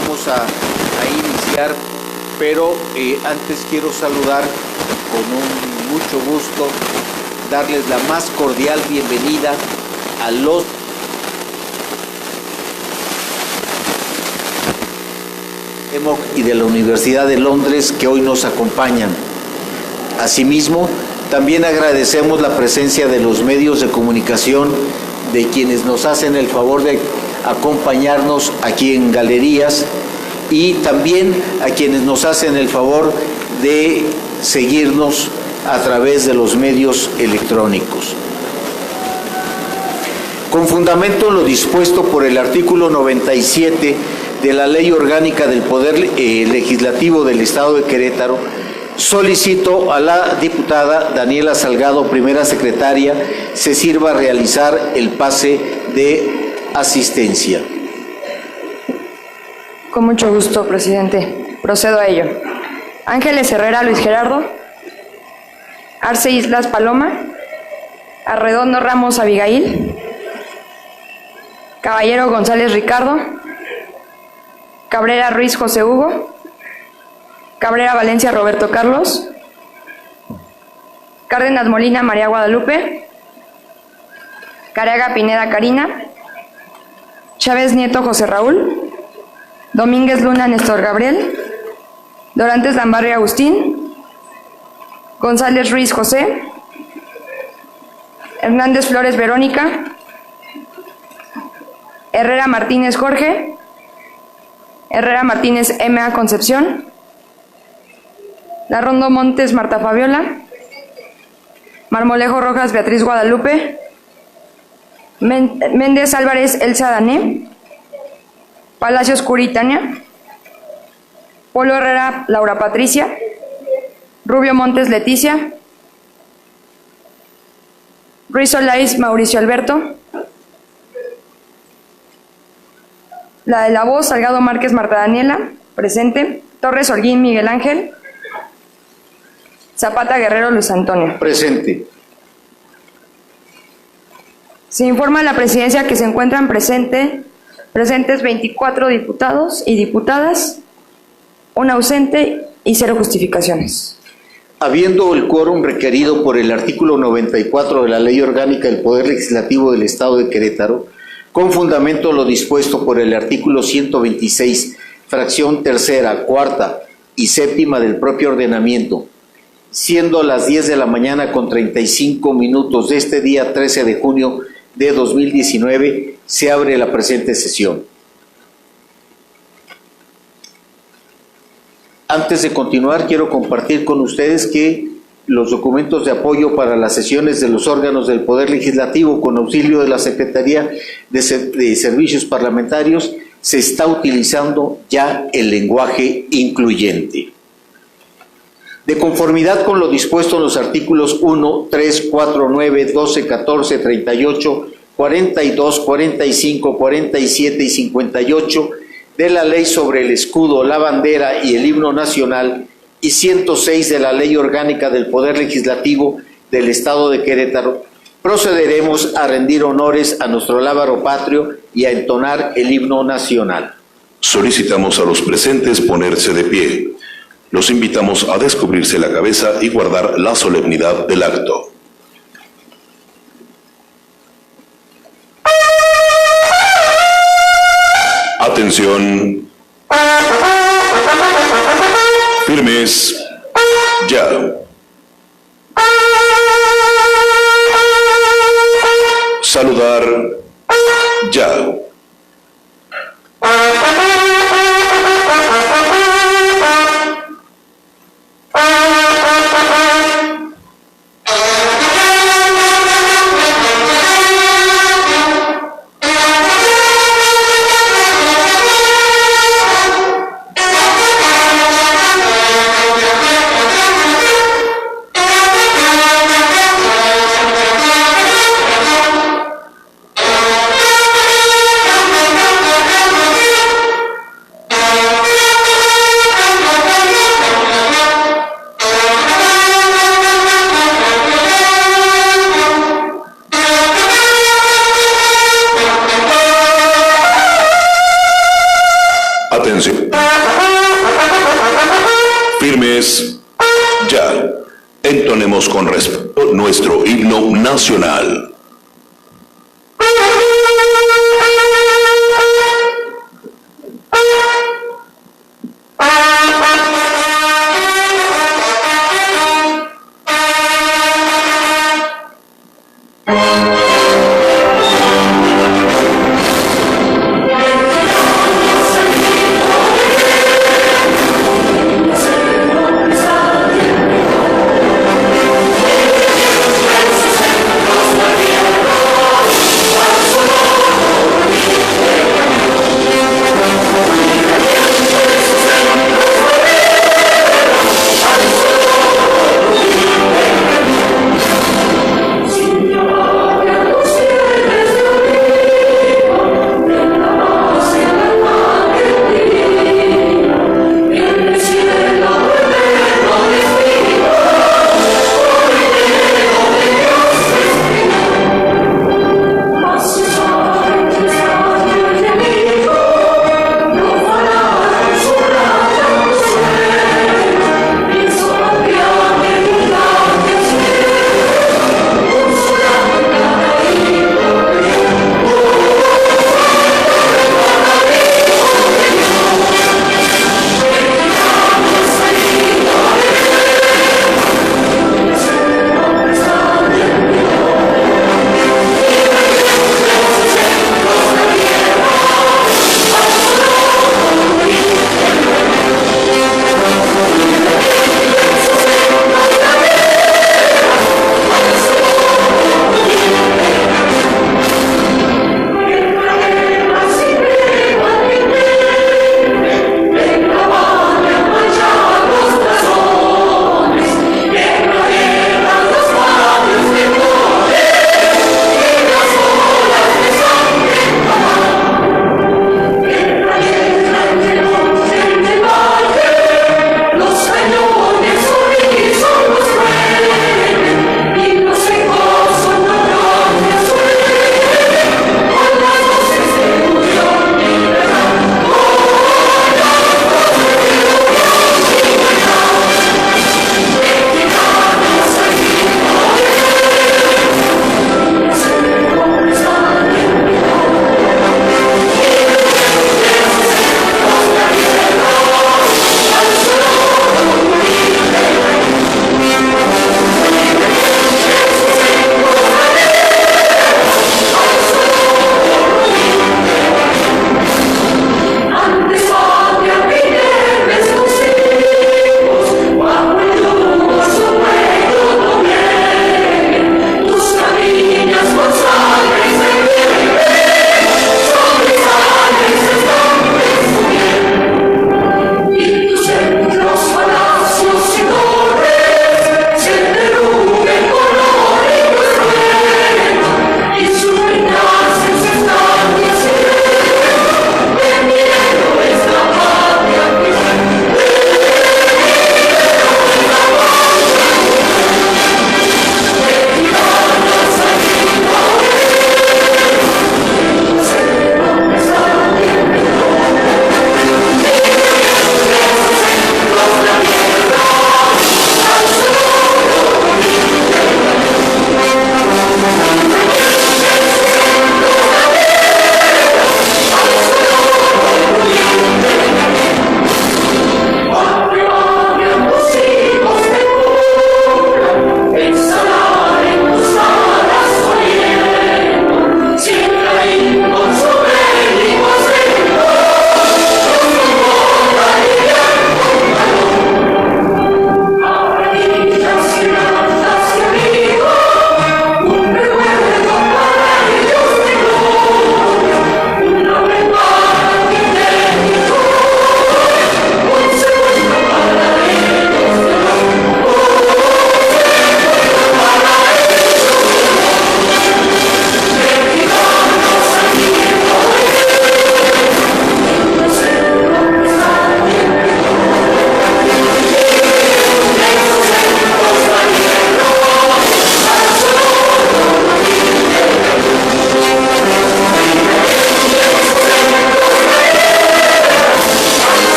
vamos a iniciar, pero antes quiero saludar con mucho gusto, darles la más cordial bienvenida a los y de la Universidad de Londres que hoy nos acompañan. Asimismo, también agradecemos la presencia de los medios de comunicación, de quienes nos hacen el favor de acompañarnos aquí en galerías, y también a quienes nos hacen el favor de seguirnos a través de los medios electrónicos. Con fundamento en lo dispuesto por el artículo 97 de la Ley Orgánica del Poder Legislativo del Estado de Querétaro, solicito a la diputada Daniela Salgado, primera secretaria, se sirva a realizar el pase de asistencia. Con mucho gusto, presidente. Procedo a ello. Ángeles Herrera Luis Gerardo, Arce Islas Paloma, Arredondo Ramos Abigail, Caballero González Ricardo, Cabrera Ruiz José Hugo, Cabrera Valencia Roberto Carlos, Cárdenas Molina María Guadalupe, Careaga Pineda Karina, Chávez Nieto José Raúl, Domínguez Luna Néstor Gabriel, Dorantes Lambarri Agustín, González Ruiz José, Hernández Flores Verónica, Herrera Martínez Jorge, Herrera Martínez M.A. Concepción, Larrondo Montes Marta Fabiola, Marmolejo Rojas Beatriz Guadalupe, Méndez Álvarez Elsa Dané, Palacios Curi Tania, Polo Herrera Laura Patricia, Rubio Montes Leticia, Ruiz Olaiz Mauricio Alberto, la de la voz Salgado Márquez Marta Daniela, presente, Torres Holguín Miguel Ángel, Zapata Guerrero Luis Antonio. Presente. Se informa a la presidencia que se encuentran presentes 24 diputados y diputadas, un ausente y 0 justificaciones. Habiendo el quórum requerido por el artículo 94 de la Ley Orgánica del Poder Legislativo del Estado de Querétaro, con fundamento lo dispuesto por el artículo 126, fracción tercera, cuarta y séptima del propio ordenamiento, siendo las 10 de la mañana con 35 minutos de este día 13 de junio de 2019, se abre la presente sesión. Antes de continuar, quiero compartir con ustedes que los documentos de apoyo para las sesiones de los órganos del Poder Legislativo con auxilio de la Secretaría de Servicios Parlamentarios se está utilizando ya el lenguaje incluyente. De conformidad con lo dispuesto en los artículos 1, 3, 4, 9, 12, 14, 38, 42, 45, 47 y 58 de la Ley sobre el Escudo, la Bandera y el Himno Nacional y 106 de la Ley Orgánica del Poder Legislativo del Estado de Querétaro, procederemos a rendir honores a nuestro lábaro patrio y a entonar el Himno Nacional. Solicitamos a los presentes ponerse de pie. Los invitamos a descubrirse la cabeza y guardar la solemnidad del acto. Atención. Firmes. Ya. Saludar. Ya. Cantemos con respeto nuestro himno nacional. Gloria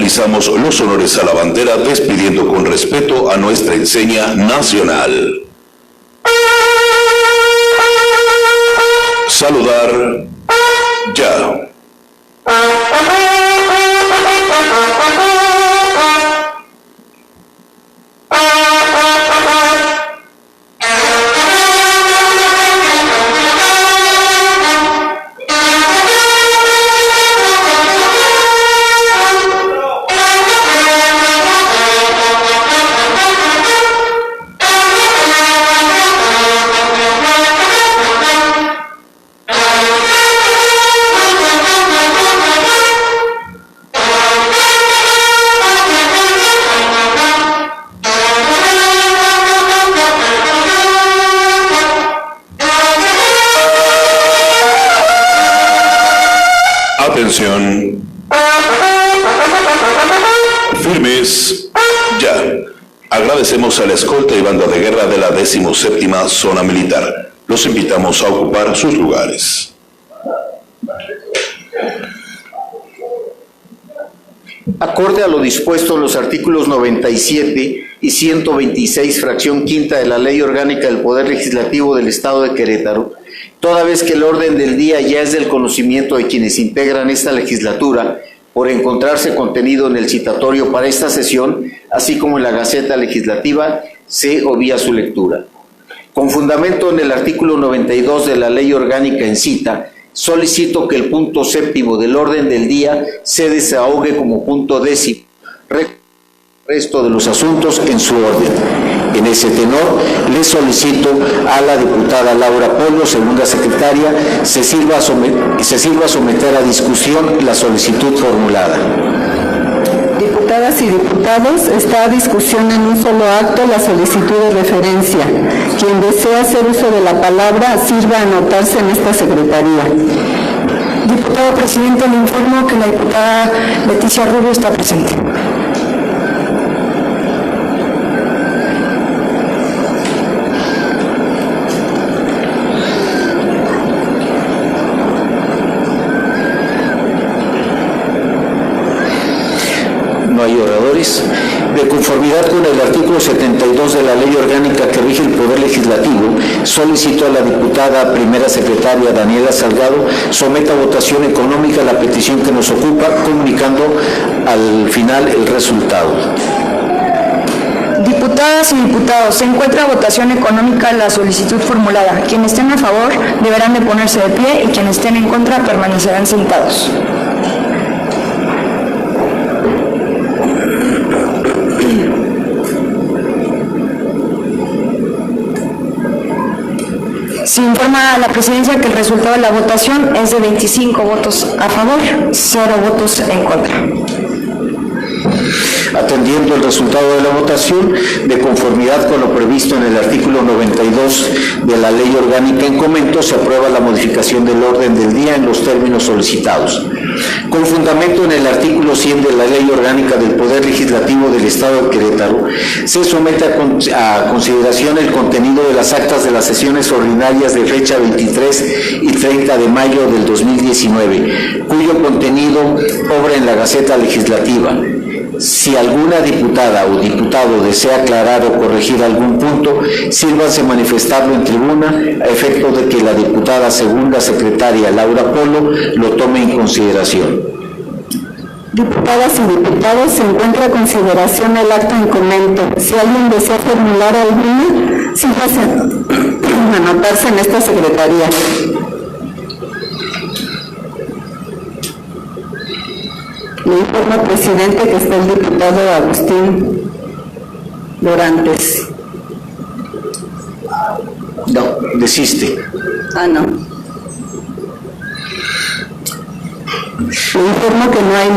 realizamos los honores a la bandera despidiendo con respeto a nuestra enseña nacional. Saludar ya. Atención. Firmes. Ya. Agradecemos a la escolta y banda de guerra de la 17ª Zona Militar. Los invitamos a ocupar sus lugares. Acorde a lo dispuesto en los artículos 97 y 126, fracción quinta de la Ley Orgánica del Poder Legislativo del Estado de Querétaro, toda vez que el orden del día ya es del conocimiento de quienes integran esta legislatura, por encontrarse contenido en el citatorio para esta sesión, así como en la Gaceta Legislativa, se obvia su lectura. Con fundamento en el artículo 92 de la Ley Orgánica en cita, solicito que el punto séptimo del orden del día se desahogue como punto décimo, resto de los asuntos en su orden. En ese tenor, le solicito a la diputada Laura Polo, segunda secretaria, se sirva a someter a discusión la solicitud formulada. Diputadas y diputados, está a discusión en un solo acto la solicitud de referencia. Quien desea hacer uso de la palabra, sirva a anotarse en esta secretaría. Diputado presidente, le informo que la diputada Leticia Rubio está presente. No hay oradores. De conformidad con el artículo 72 de la Ley Orgánica que rige el Poder Legislativo, solicito a la diputada primera secretaria Daniela Salgado someta a votación económica la petición que nos ocupa, comunicando al final el resultado. Diputadas y diputados, se encuentra a votación económica la solicitud formulada. Quienes estén a favor deberán de ponerse de pie y quienes estén en contra permanecerán sentados. Se informa a la presidencia que el resultado de la votación es de 25 votos a favor, 0 votos en contra. Atendiendo el resultado de la votación, de conformidad con lo previsto en el artículo 92 de la Ley Orgánica en comento, se aprueba la modificación del orden del día en los términos solicitados. Con fundamento en el artículo 100 de la Ley Orgánica del Poder Legislativo del Estado de Querétaro, se somete a consideración el contenido de las actas de las sesiones ordinarias de fecha 23 y 30 de mayo del 2019, cuyo contenido obra en la Gaceta Legislativa. Si alguna diputada o diputado desea aclarar o corregir algún punto, sírvanse manifestarlo en tribuna a efecto de que la diputada segunda secretaria Laura Polo lo tome en consideración. Diputadas y diputados, se encuentra a consideración el acto en comento. Si alguien desea formular alguna, sírvase a anotarse en esta secretaría. Le informo al presidente que está el diputado Agustín Dorantes. No, desiste. No. Le informo que no hay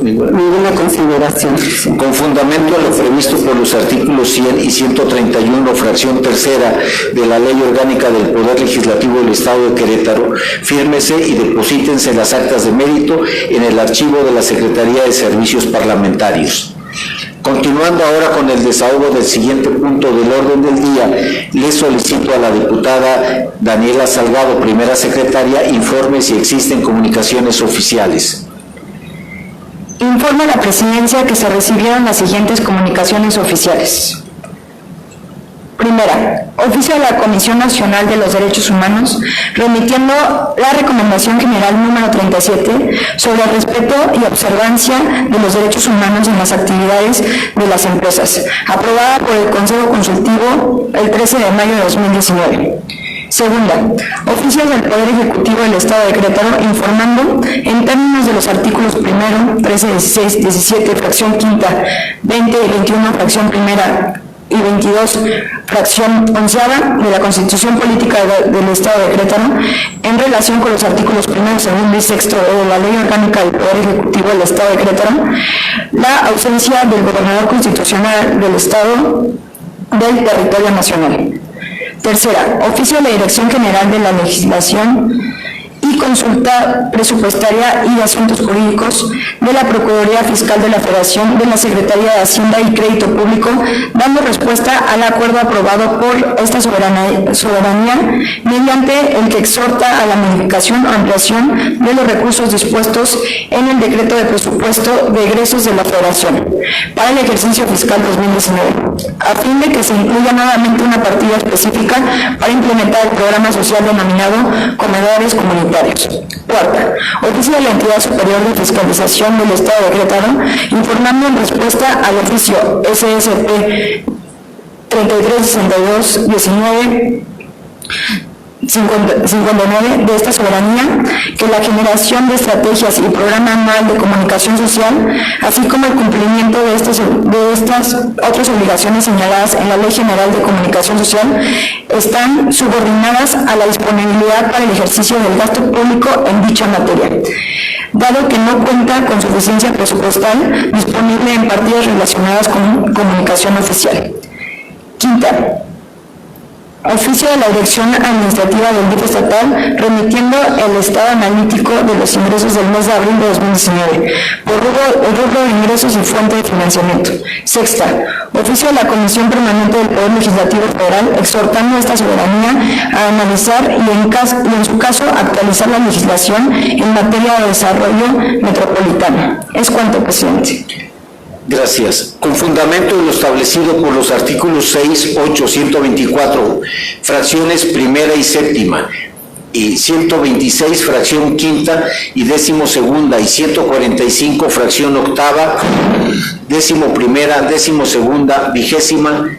ninguna consideración. Sí. Con fundamento a lo previsto por los artículos 100 y 131, fracción tercera de la Ley Orgánica del Poder Legislativo del Estado de Querétaro, fírmese y deposítense las actas de mérito en el archivo de la Secretaría de Servicios Parlamentarios. Continuando ahora con el desahogo del siguiente punto del orden del día, le solicito a la diputada Daniela Salgado, primera secretaria, informe si existen comunicaciones oficiales. informa a la Presidencia que se recibieron las siguientes comunicaciones oficiales. Primera, oficio a la Comisión Nacional de los Derechos Humanos, remitiendo la Recomendación General número 37 sobre el respeto y observancia de los derechos humanos en las actividades de las empresas, aprobada por el Consejo Consultivo el 13 de mayo de 2019. Segunda, oficios del Poder Ejecutivo del Estado de Querétaro informando en términos de los artículos 1, 13, 16, 17, fracción quinta, 20 y 21, fracción primera y 22, fracción onceava de la Constitución Política del Estado de Querétaro, en relación con los artículos 1, 2 y 6 de la Ley Orgánica del Poder Ejecutivo del Estado de Querétaro, la ausencia del gobernador constitucional del Estado del territorio nacional. Tercera, oficio de la Dirección General de la Legislación y Consulta Presupuestaria y de Asuntos Jurídicos de la Procuraduría Fiscal de la Federación, de la Secretaría de Hacienda y Crédito Público, dando respuesta al acuerdo aprobado por esta soberanía mediante el que exhorta a la modificación o ampliación de los recursos dispuestos en el Decreto de Presupuesto de Egresos de la Federación para el ejercicio fiscal 2019, a fin de que se incluya nuevamente una partida específica para implementar el programa social denominado Comedores Comunitarios. Cuarta, oficio de la Entidad Superior de Fiscalización del Estado de Querétaro, informando en respuesta al oficio SSP 3362-19 59 de esta soberanía, que la generación de estrategias y programa anual de comunicación social, así como el cumplimiento de estas otras obligaciones señaladas en la Ley General de Comunicación Social, están subordinadas a la disponibilidad para el ejercicio del gasto público en dicha materia, dado que no cuenta con suficiencia presupuestal disponible en partidas relacionadas con comunicación oficial. Quinta, oficio de la Dirección Administrativa del DIF estatal, remitiendo el estado analítico de los ingresos del mes de abril de 2019, por rubro de ingresos y fuente de financiamiento. Sexta, oficio de la Comisión Permanente del Poder Legislativo Federal, exhortando a esta soberanía a analizar y en su caso actualizar la legislación en materia de desarrollo metropolitano. Es cuanto, presidente. Gracias. Con fundamento en lo establecido por los artículos 6, 8, 124, fracciones primera y séptima, y 126, fracción quinta y décimo segunda, y 145, fracción octava, décimo primera, décimo segunda, vigésima,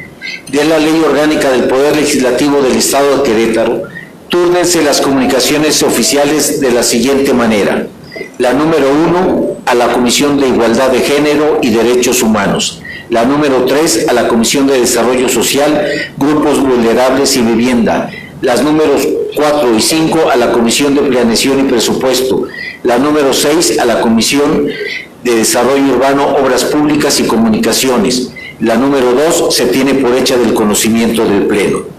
de la Ley Orgánica del Poder Legislativo del Estado de Querétaro, túrnense las comunicaciones oficiales de la siguiente manera. La número 1, a la Comisión de Igualdad de Género y Derechos Humanos. La número 3, a la Comisión de Desarrollo Social, Grupos Vulnerables y Vivienda. Las números 4 y 5, a la Comisión de Planeación y Presupuesto. La número 6, a la Comisión de Desarrollo Urbano, Obras Públicas y Comunicaciones. La número 2 se tiene por hecha del conocimiento del Pleno.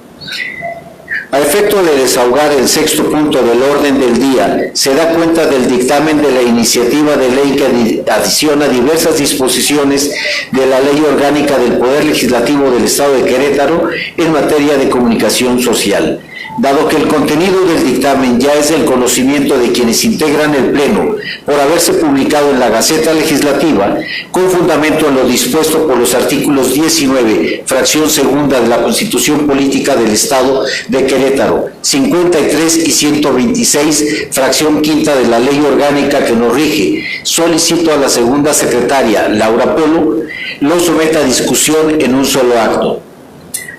A efecto de desahogar el sexto punto del orden del día, se da cuenta del dictamen de la iniciativa de ley que adiciona diversas disposiciones de la Ley Orgánica del Poder Legislativo del Estado de Querétaro en materia de comunicación social. Dado que el contenido del dictamen ya es del conocimiento de quienes integran el Pleno por haberse publicado en la Gaceta Legislativa, con fundamento en lo dispuesto por los artículos 19, fracción segunda de la Constitución Política del Estado de Querétaro, 53 y 126, fracción quinta de la Ley Orgánica que nos rige, solicito a la segunda secretaria, Laura Polo, lo someta a discusión en un solo acto.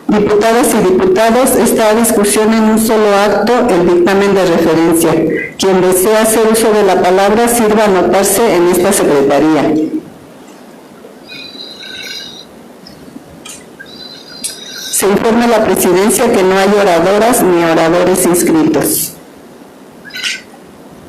Diputadas y diputados, está a discusión en un solo acto el dictamen de referencia. Quien desea hacer uso de la palabra sirva a anotarse en esta secretaría. Se informa a la presidencia que no hay oradoras ni oradores inscritos.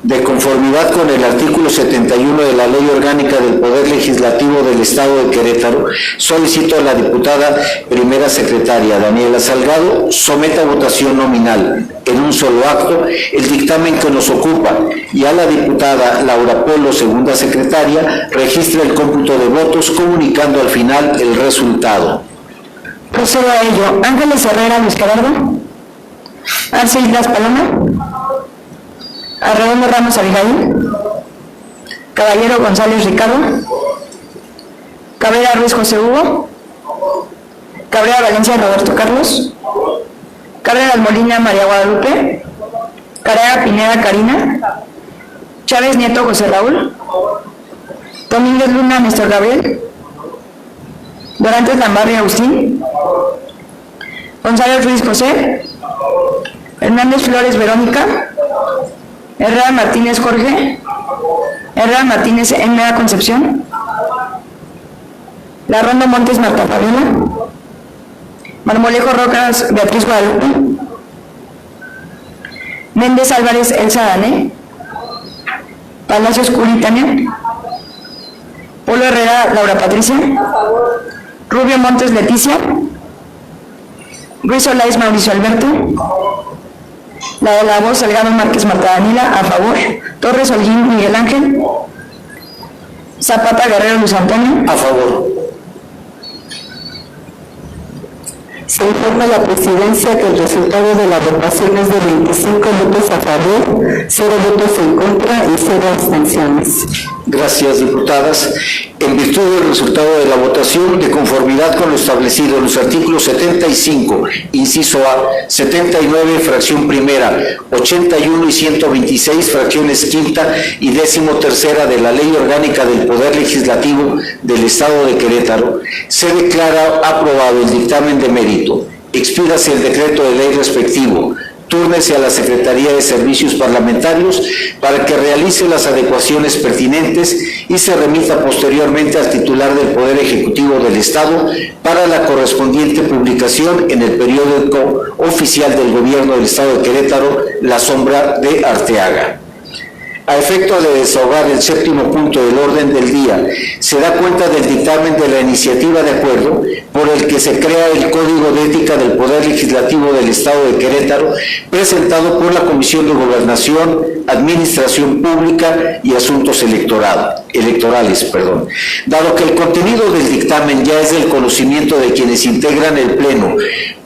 De conformidad con el artículo 71 de la Ley Orgánica del Poder Legislativo del Estado de Querétaro, solicito a la diputada primera secretaria Daniela Salgado someta a votación nominal en un solo acto el dictamen que nos ocupa y a la diputada Laura Polo, segunda secretaria, registre el cómputo de votos comunicando al final el resultado. Procedo a ello. Ángeles Herrera Luis Gerardo. Arce Islas Paloma. Arredondo Ramos Abigail. Caballero González Ricardo. Cabrera Ruiz José Hugo, Cabrera Valencia Roberto Carlos, Cabrera Molina María Guadalupe, Cabrera Pineda Karina, Chávez Nieto José Raúl, Domínguez Luna Néstor Gabriel, Dorantes Lambarri Agustín, González Ruiz José, Hernández Flores Verónica, Herrera Martínez Jorge, Herrera Martínez Enmeda Concepción, Larrondo Montes Marta Fabiola, Marmolejo Rocas Beatriz Guadalupe, Méndez Álvarez Elsa Dané, Palacios Curi Tania, Polo Herrera Laura Patricia, Rubio Montes Leticia, Ruiz Olaiz Mauricio Alberto, la de la voz Salgado Márquez Marta Danila, a favor. Torres Holguín Miguel Ángel, Zapata Guerrero Luis Antonio, A favor. Se informa a la Presidencia que el resultado de la votación es de 25 votos a favor, 0 votos en contra y 0 abstenciones. Gracias, diputadas. En virtud del resultado de la votación, de conformidad con lo establecido en los artículos 75, inciso A, 79, fracción primera, 81 y 126, fracciones quinta y 13ª de la Ley Orgánica del Poder Legislativo del Estado de Querétaro, se declara aprobado el dictamen de mérito. Expídase el decreto de ley respectivo. Túrnese a la Secretaría de Servicios Parlamentarios para que realice las adecuaciones pertinentes y se remita posteriormente al titular del Poder Ejecutivo del Estado para la correspondiente publicación en el periódico oficial del Gobierno del Estado de Querétaro, La Sombra de Arteaga. A efecto de desahogar el séptimo punto del orden del día, se da cuenta del dictamen de la iniciativa de acuerdo por el que se crea el Código de Ética del Poder Legislativo del Estado de Querétaro, presentado por la Comisión de Gobernación, Administración Pública y Asuntos Electorales. Dado que el contenido del dictamen ya es del conocimiento de quienes integran el Pleno,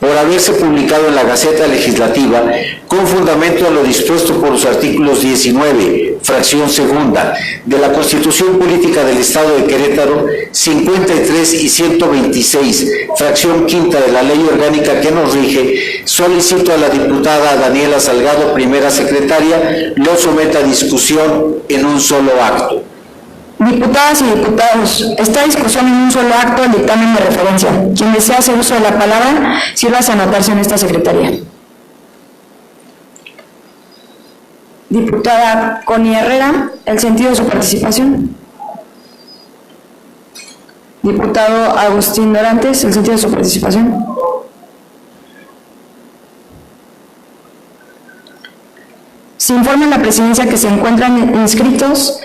por haberse publicado en la Gaceta Legislativa, con fundamento a lo dispuesto por los artículos 19, fracción segunda, de la Constitución Política del Estado de Querétaro, 53 y 126, fracción quinta de la Ley Orgánica que nos rige, solicito a la diputada Daniela Salgado, primera secretaria, lo someta a discusión en un solo acto. Diputadas y diputados, esta discusión en un solo acto el dictamen de referencia. Quien desea hacer uso de la palabra, sírvase a anotarse en esta secretaría. Diputada Connie Herrera, el sentido de su participación. Diputado Agustín Dorantes, el sentido de su participación. Se informa en la presidencia que se encuentran inscritos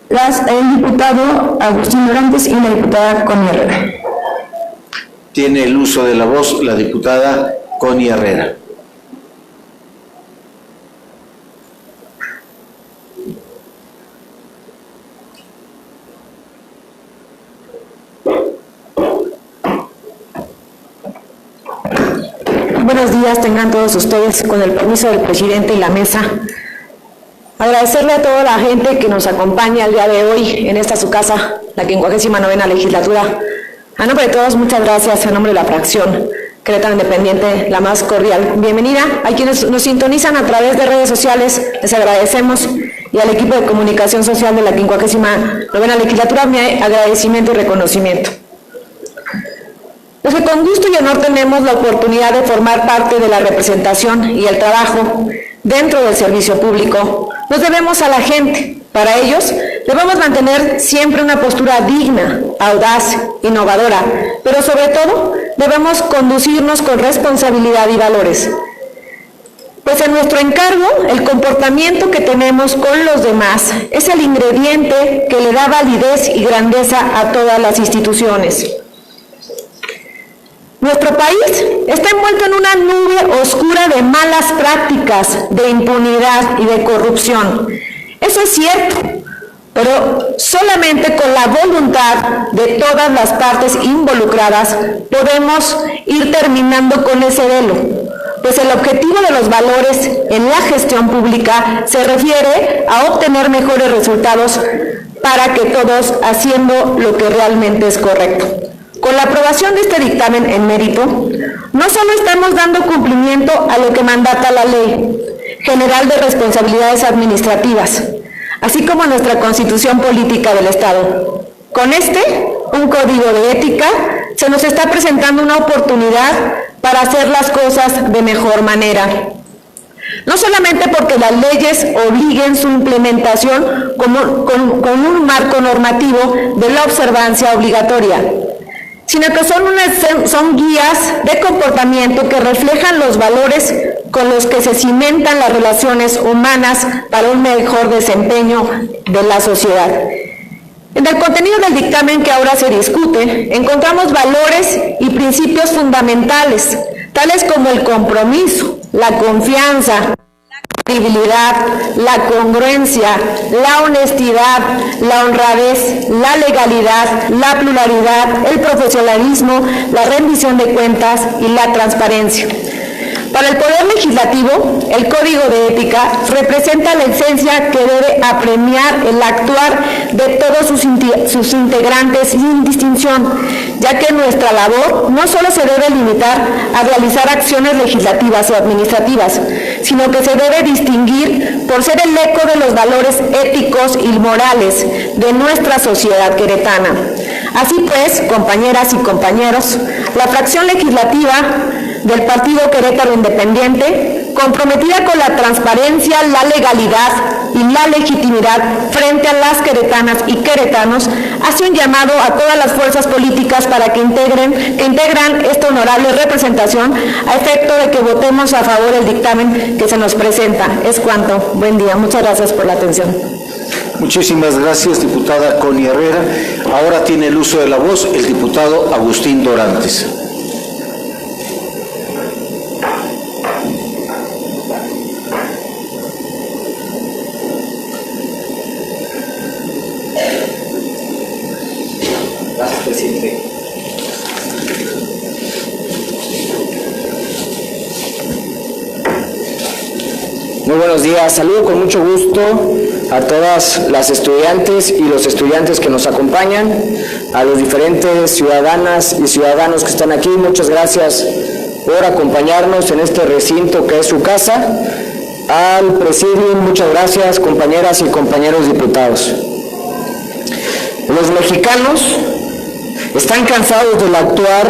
el diputado Agustín Dorantes y la diputada Connie Herrera. Tiene el uso de la voz la diputada Connie Herrera. Buenos días, tengan todos ustedes, con el permiso del presidente y la mesa. Agradecerle a toda la gente que nos acompaña el día de hoy en esta su casa, la 59ª legislatura. A nombre de todos, muchas gracias. A nombre de la fracción Querétaro Independiente, la más cordial bienvenida. A quienes nos sintonizan a través de redes sociales, les agradecemos. Y al equipo de comunicación social de la 59ª legislatura, mi agradecimiento y reconocimiento. Los que con gusto y honor tenemos la oportunidad de formar parte de la representación y el trabajo dentro del servicio público, nos debemos a la gente. Para ellos, debemos mantener siempre una postura digna, audaz, innovadora, pero sobre todo, debemos conducirnos con responsabilidad y valores. Pues en nuestro encargo, el comportamiento que tenemos con los demás es el ingrediente que le da validez y grandeza a todas las instituciones. Nuestro país está envuelto en una nube oscura de malas prácticas, de impunidad y de corrupción. Eso es cierto, pero solamente con la voluntad de todas las partes involucradas podemos ir terminando con ese velo, pues el objetivo de los valores en la gestión pública se refiere a obtener mejores resultados para que todos haciendo lo que realmente es correcto. Con la aprobación de este dictamen en mérito, no solo estamos dando cumplimiento a lo que mandata la Ley General de Responsabilidades Administrativas, así como nuestra Constitución Política del Estado. Con un código de ética, se nos está presentando una oportunidad para hacer las cosas de mejor manera. No solamente porque las leyes obliguen su implementación con un marco normativo de la observancia obligatoria, sino que son guías de comportamiento que reflejan los valores con los que se cimentan las relaciones humanas para un mejor desempeño de la sociedad. En el contenido del dictamen que ahora se discute, encontramos valores y principios fundamentales, tales como el compromiso, la confianza, la credibilidad, la congruencia, la honestidad, la honradez, la legalidad, la pluralidad, el profesionalismo, la rendición de cuentas y la transparencia. Para el Poder Legislativo, el Código de Ética representa la esencia que debe apremiar el actuar de todos sus integrantes sin distinción, ya que nuestra labor no solo se debe limitar a realizar acciones legislativas o administrativas, sino que se debe distinguir por ser el eco de los valores éticos y morales de nuestra sociedad queretana. Así pues, compañeras y compañeros, la fracción legislativa del Partido Querétaro Independiente, comprometida con la transparencia, la legalidad y la legitimidad frente a las queretanas y queretanos, hace un llamado a todas las fuerzas políticas para que integran esta honorable representación a efecto de que votemos a favor del dictamen que se nos presenta. Es cuanto. Buen día. Muchas gracias por la atención. Muchísimas gracias, diputada Connie Herrera. Ahora tiene el uso de la voz el diputado Agustín Dorantes. Gracias, presidente. Muy buenos días. Saludo con mucho gusto a todas las estudiantes y los estudiantes que nos acompañan, a los diferentes ciudadanas y ciudadanos que están aquí. Muchas gracias por acompañarnos en este recinto que es su casa. Al presidium, muchas gracias, compañeras y compañeros diputados. Los mexicanos están cansados del actuar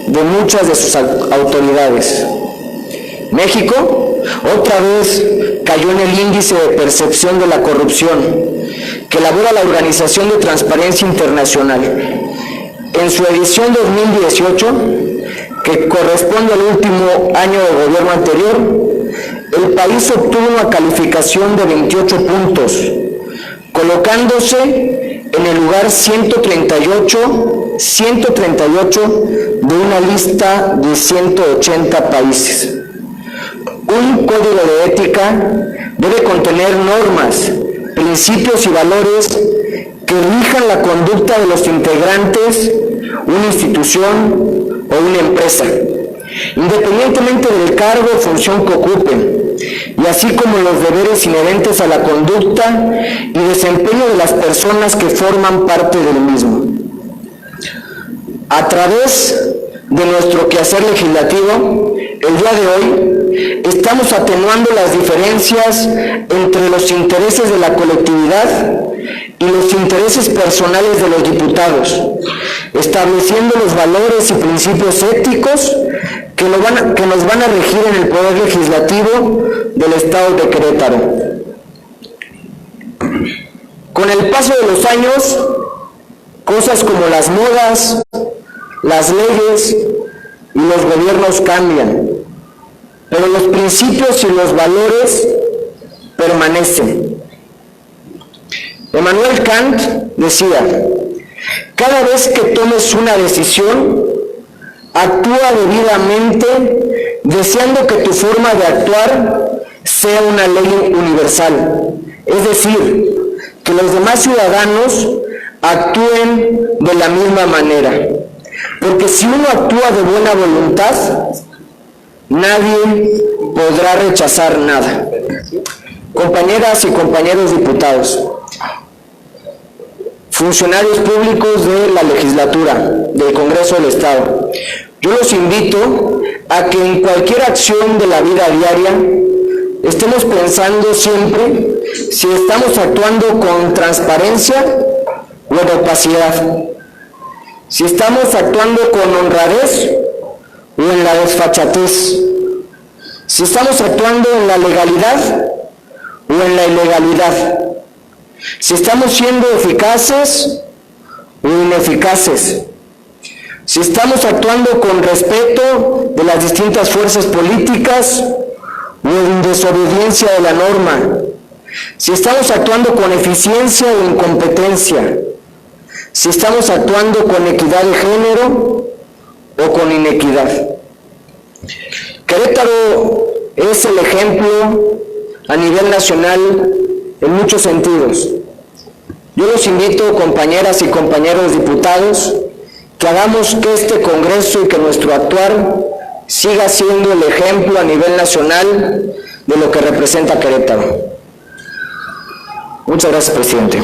de muchas de sus autoridades. México otra vez cayó en el índice de percepción de la corrupción que elabora la Organización de Transparencia Internacional. En su edición 2018, que corresponde al último año de gobierno anterior, el país obtuvo una calificación de 28 puntos, colocándose en el lugar 138 de una lista de 180 países. Un código de ética debe contener normas, principios y valores que rijan la conducta de los integrantes, una institución o una empresa, independientemente del cargo o función que ocupen, y así como los deberes inherentes a la conducta y desempeño de las personas que forman parte del mismo. A través de nuestro quehacer legislativo, el día de hoy estamos atenuando las diferencias entre los intereses de la colectividad y los intereses personales de los diputados, estableciendo los valores y principios éticos que nos van a regir en el Poder Legislativo del Estado de Querétaro. Con el paso de los años, cosas como las modas, las leyes y los gobiernos cambian, pero los principios y los valores permanecen. Emmanuel Kant decía: cada vez que tomes una decisión, actúa debidamente, deseando que tu forma de actuar sea una ley universal, es decir, que los demás ciudadanos actúen de la misma manera. Porque si uno actúa de buena voluntad, nadie podrá rechazar nada. Compañeras y compañeros diputados, funcionarios públicos de la legislatura, del Congreso del Estado. Yo los invito a que en cualquier acción de la vida diaria estemos pensando siempre si estamos actuando con transparencia o en opacidad, si estamos actuando con honradez o en la desfachatez, si estamos actuando en la legalidad o en la ilegalidad, si estamos siendo eficaces o ineficaces, si estamos actuando con respeto de las distintas fuerzas políticas o en desobediencia de la norma, si estamos actuando con eficiencia o incompetencia, si estamos actuando con equidad de género o con inequidad. Querétaro es el ejemplo a nivel nacional en muchos sentidos. Yo los invito, compañeras y compañeros diputados, que hagamos que este Congreso y que nuestro actuar siga siendo el ejemplo a nivel nacional de lo que representa Querétaro. Muchas gracias, presidente.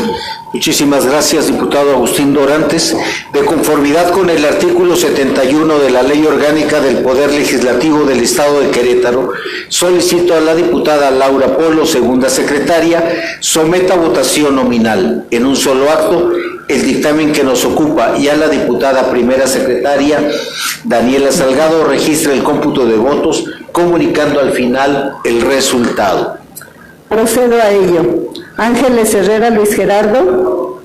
Muchísimas gracias, diputado Agustín Dorantes. De conformidad con el artículo 71 de la Ley Orgánica del Poder Legislativo del Estado de Querétaro, solicito a la diputada Laura Polo, segunda secretaria, someta a votación nominal en un solo acto el dictamen que nos ocupa, y a la diputada primera secretaria Daniela Salgado registre el cómputo de votos, comunicando al final el resultado. Procedo a ello. Ángeles Herrera Luis Gerardo,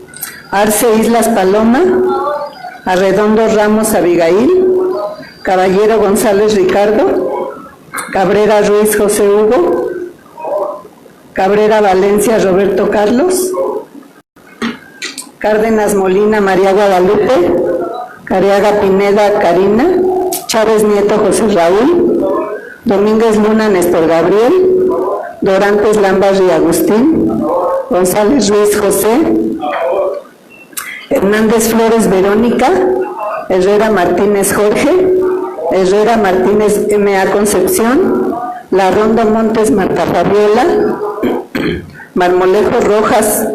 Arce Islas Paloma, Arredondo Ramos Abigail, Caballero González Ricardo, Cabrera Ruiz José Hugo, Cabrera Valencia Roberto Carlos, Cárdenas Molina María Guadalupe, Careaga Pineda Karina, Chávez Nieto José Raúl, Domínguez Luna Néstor Gabriel, Dorantes Lambarri Agustín, González Ruiz José, Hernández Flores Verónica, Herrera Martínez Jorge, Herrera Martínez M.A. Concepción, Larrondo Montes Marta Fabiola, Marmolejo Rojas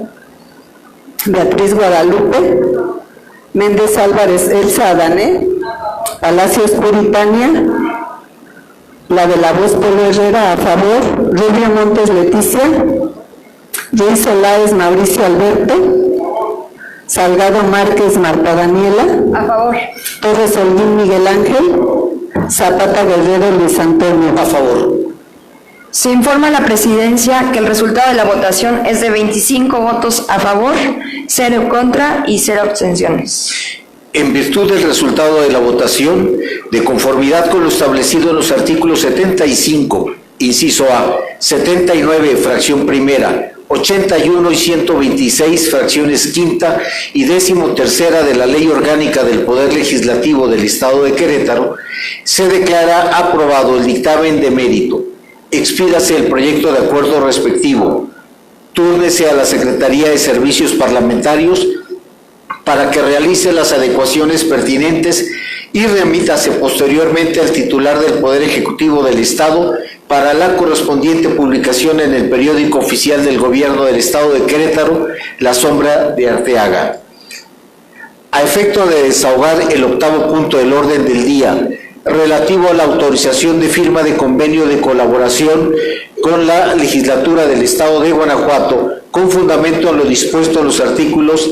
Beatriz Guadalupe, Méndez Álvarez Elsa Adané, Palacios Puritania, la de la voz Polo Herrera a favor, Rubio Montes Leticia, Ruiz Soláez Mauricio Alberto, Salgado Márquez Marta Daniela, A favor. Torres Holguín Miguel Ángel, Zapata Guerrero Luis Antonio. A favor. Se informa a la Presidencia que el resultado de la votación es de 25 votos a favor, 0 contra y 0 abstenciones. En virtud del resultado de la votación, de conformidad con lo establecido en los artículos 75, inciso A, 79, fracción primera, 81 y 126, fracciones quinta y 13ª de la Ley Orgánica del Poder Legislativo del Estado de Querétaro, se declara aprobado el dictamen de mérito. Expídase el proyecto de acuerdo respectivo. Túrnese a la Secretaría de Servicios Parlamentarios para que realice las adecuaciones pertinentes y remítase posteriormente al titular del Poder Ejecutivo del Estado para la correspondiente publicación en el periódico oficial del Gobierno del Estado de Querétaro, La Sombra de Arteaga. A efecto de desahogar el 8º punto del orden del día, relativo a la autorización de firma de convenio de colaboración con la Legislatura del Estado de Guanajuato, con fundamento en lo dispuesto en los artículos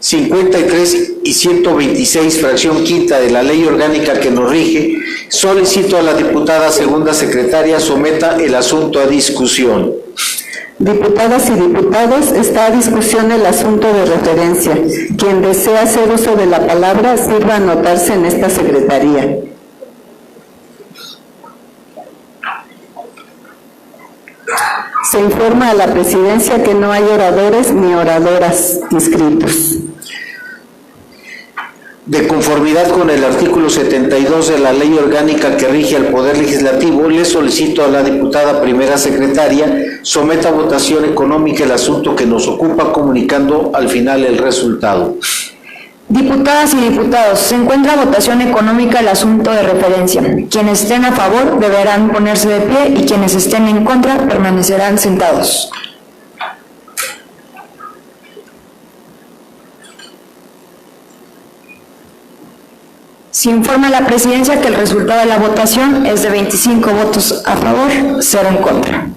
53 y 126, fracción quinta de la Ley Orgánica que nos rige, solicito a la diputada segunda secretaria someta el asunto a discusión. Diputadas y diputados, está a discusión el asunto de referencia. Quien desea hacer uso de la palabra, sirva a anotarse en esta secretaría. Se informa a la Presidencia que no hay oradores ni oradoras inscritos. De conformidad con el artículo 72 de la Ley Orgánica que rige al Poder Legislativo, le solicito a la diputada primera secretaria someta a votación económica el asunto que nos ocupa, comunicando al final el resultado. Diputadas y diputados, se encuentra a votación económica el asunto de referencia. Quienes estén a favor deberán ponerse de pie y quienes estén en contra permanecerán sentados. Se informa a la Presidencia que el resultado de la votación es de 25 votos a favor, 0 en contra.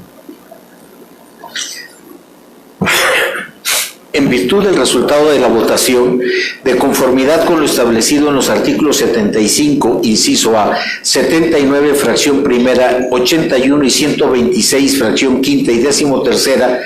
En virtud del resultado de la votación, de conformidad con lo establecido en los artículos 75, inciso A, 79, fracción primera, 81 y 126, fracción quinta y 13ª,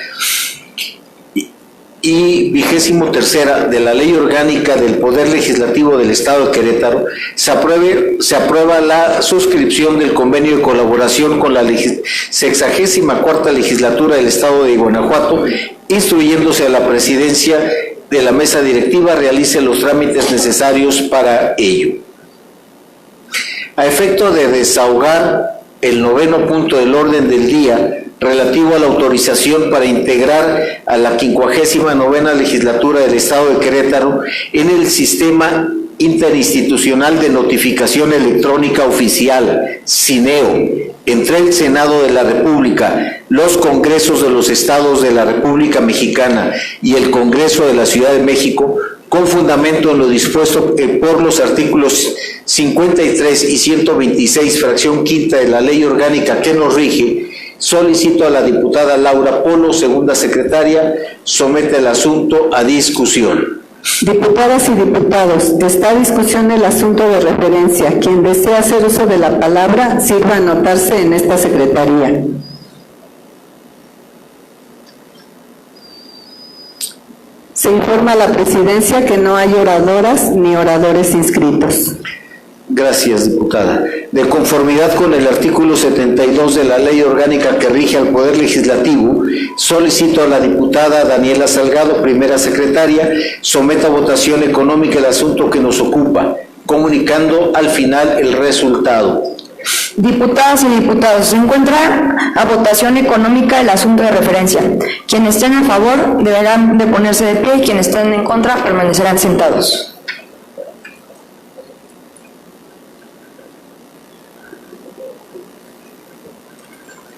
y 23ª de la Ley Orgánica del Poder Legislativo del Estado de Querétaro, se aprueba la suscripción del convenio de colaboración con la 64ª Legislatura del Estado de Guanajuato, instruyéndose a la Presidencia de la Mesa Directiva realice los trámites necesarios para ello. A efecto de desahogar el 9º punto del orden del día, relativo a la autorización para integrar a la 59ª Legislatura del Estado de Querétaro en el Sistema Interinstitucional de Notificación Electrónica Oficial, SINEO, entre el Senado de la República, los Congresos de los Estados de la República Mexicana y el Congreso de la Ciudad de México, con fundamento en lo dispuesto por los artículos 53 y 126, fracción quinta de la Ley Orgánica que nos rige, solicito a la diputada Laura Polo, segunda secretaria, somete el asunto a discusión. Diputadas y diputados, está a discusión el asunto de referencia. Quien desea hacer uso de la palabra, sirva a anotarse en esta secretaría. Se informa a la Presidencia que no hay oradoras ni oradores inscritos. Gracias, diputada. De conformidad con el artículo 72 de la Ley Orgánica que rige al Poder Legislativo, solicito a la diputada Daniela Salgado, primera secretaria, someta a votación económica el asunto que nos ocupa, comunicando al final el resultado. Diputadas y diputados, se encuentra a votación económica el asunto de referencia. Quienes estén a favor deberán de ponerse de pie y quienes estén en contra permanecerán sentados.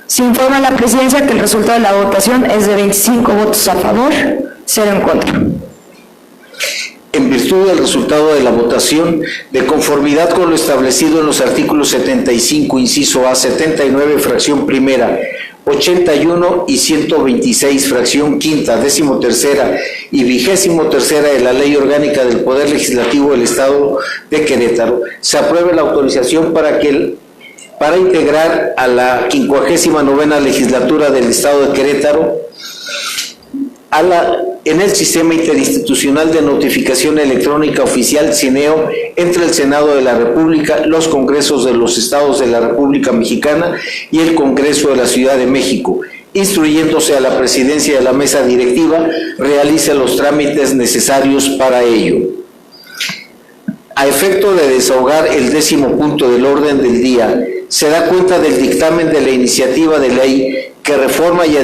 Se informa a la Presidencia que el resultado de la votación es de 25 votos a favor, 0 en contra. En virtud del resultado de la votación, de conformidad con lo establecido en los artículos 75, inciso A, 79, fracción primera, 81 y 126, fracción quinta, 13ª y 23ª de la Ley Orgánica del Poder Legislativo del Estado de Querétaro, se apruebe la autorización para integrar a la 59ª Legislatura del Estado de Querétaro en el Sistema Interinstitucional de Notificación Electrónica Oficial, SINEO, entre el Senado de la República, los Congresos de los Estados de la República Mexicana y el Congreso de la Ciudad de México, instruyéndose a la Presidencia de la Mesa Directiva, realice los trámites necesarios para ello. A efecto de desahogar el 10º punto del orden del día, se da cuenta del dictamen de la iniciativa de ley que reforma y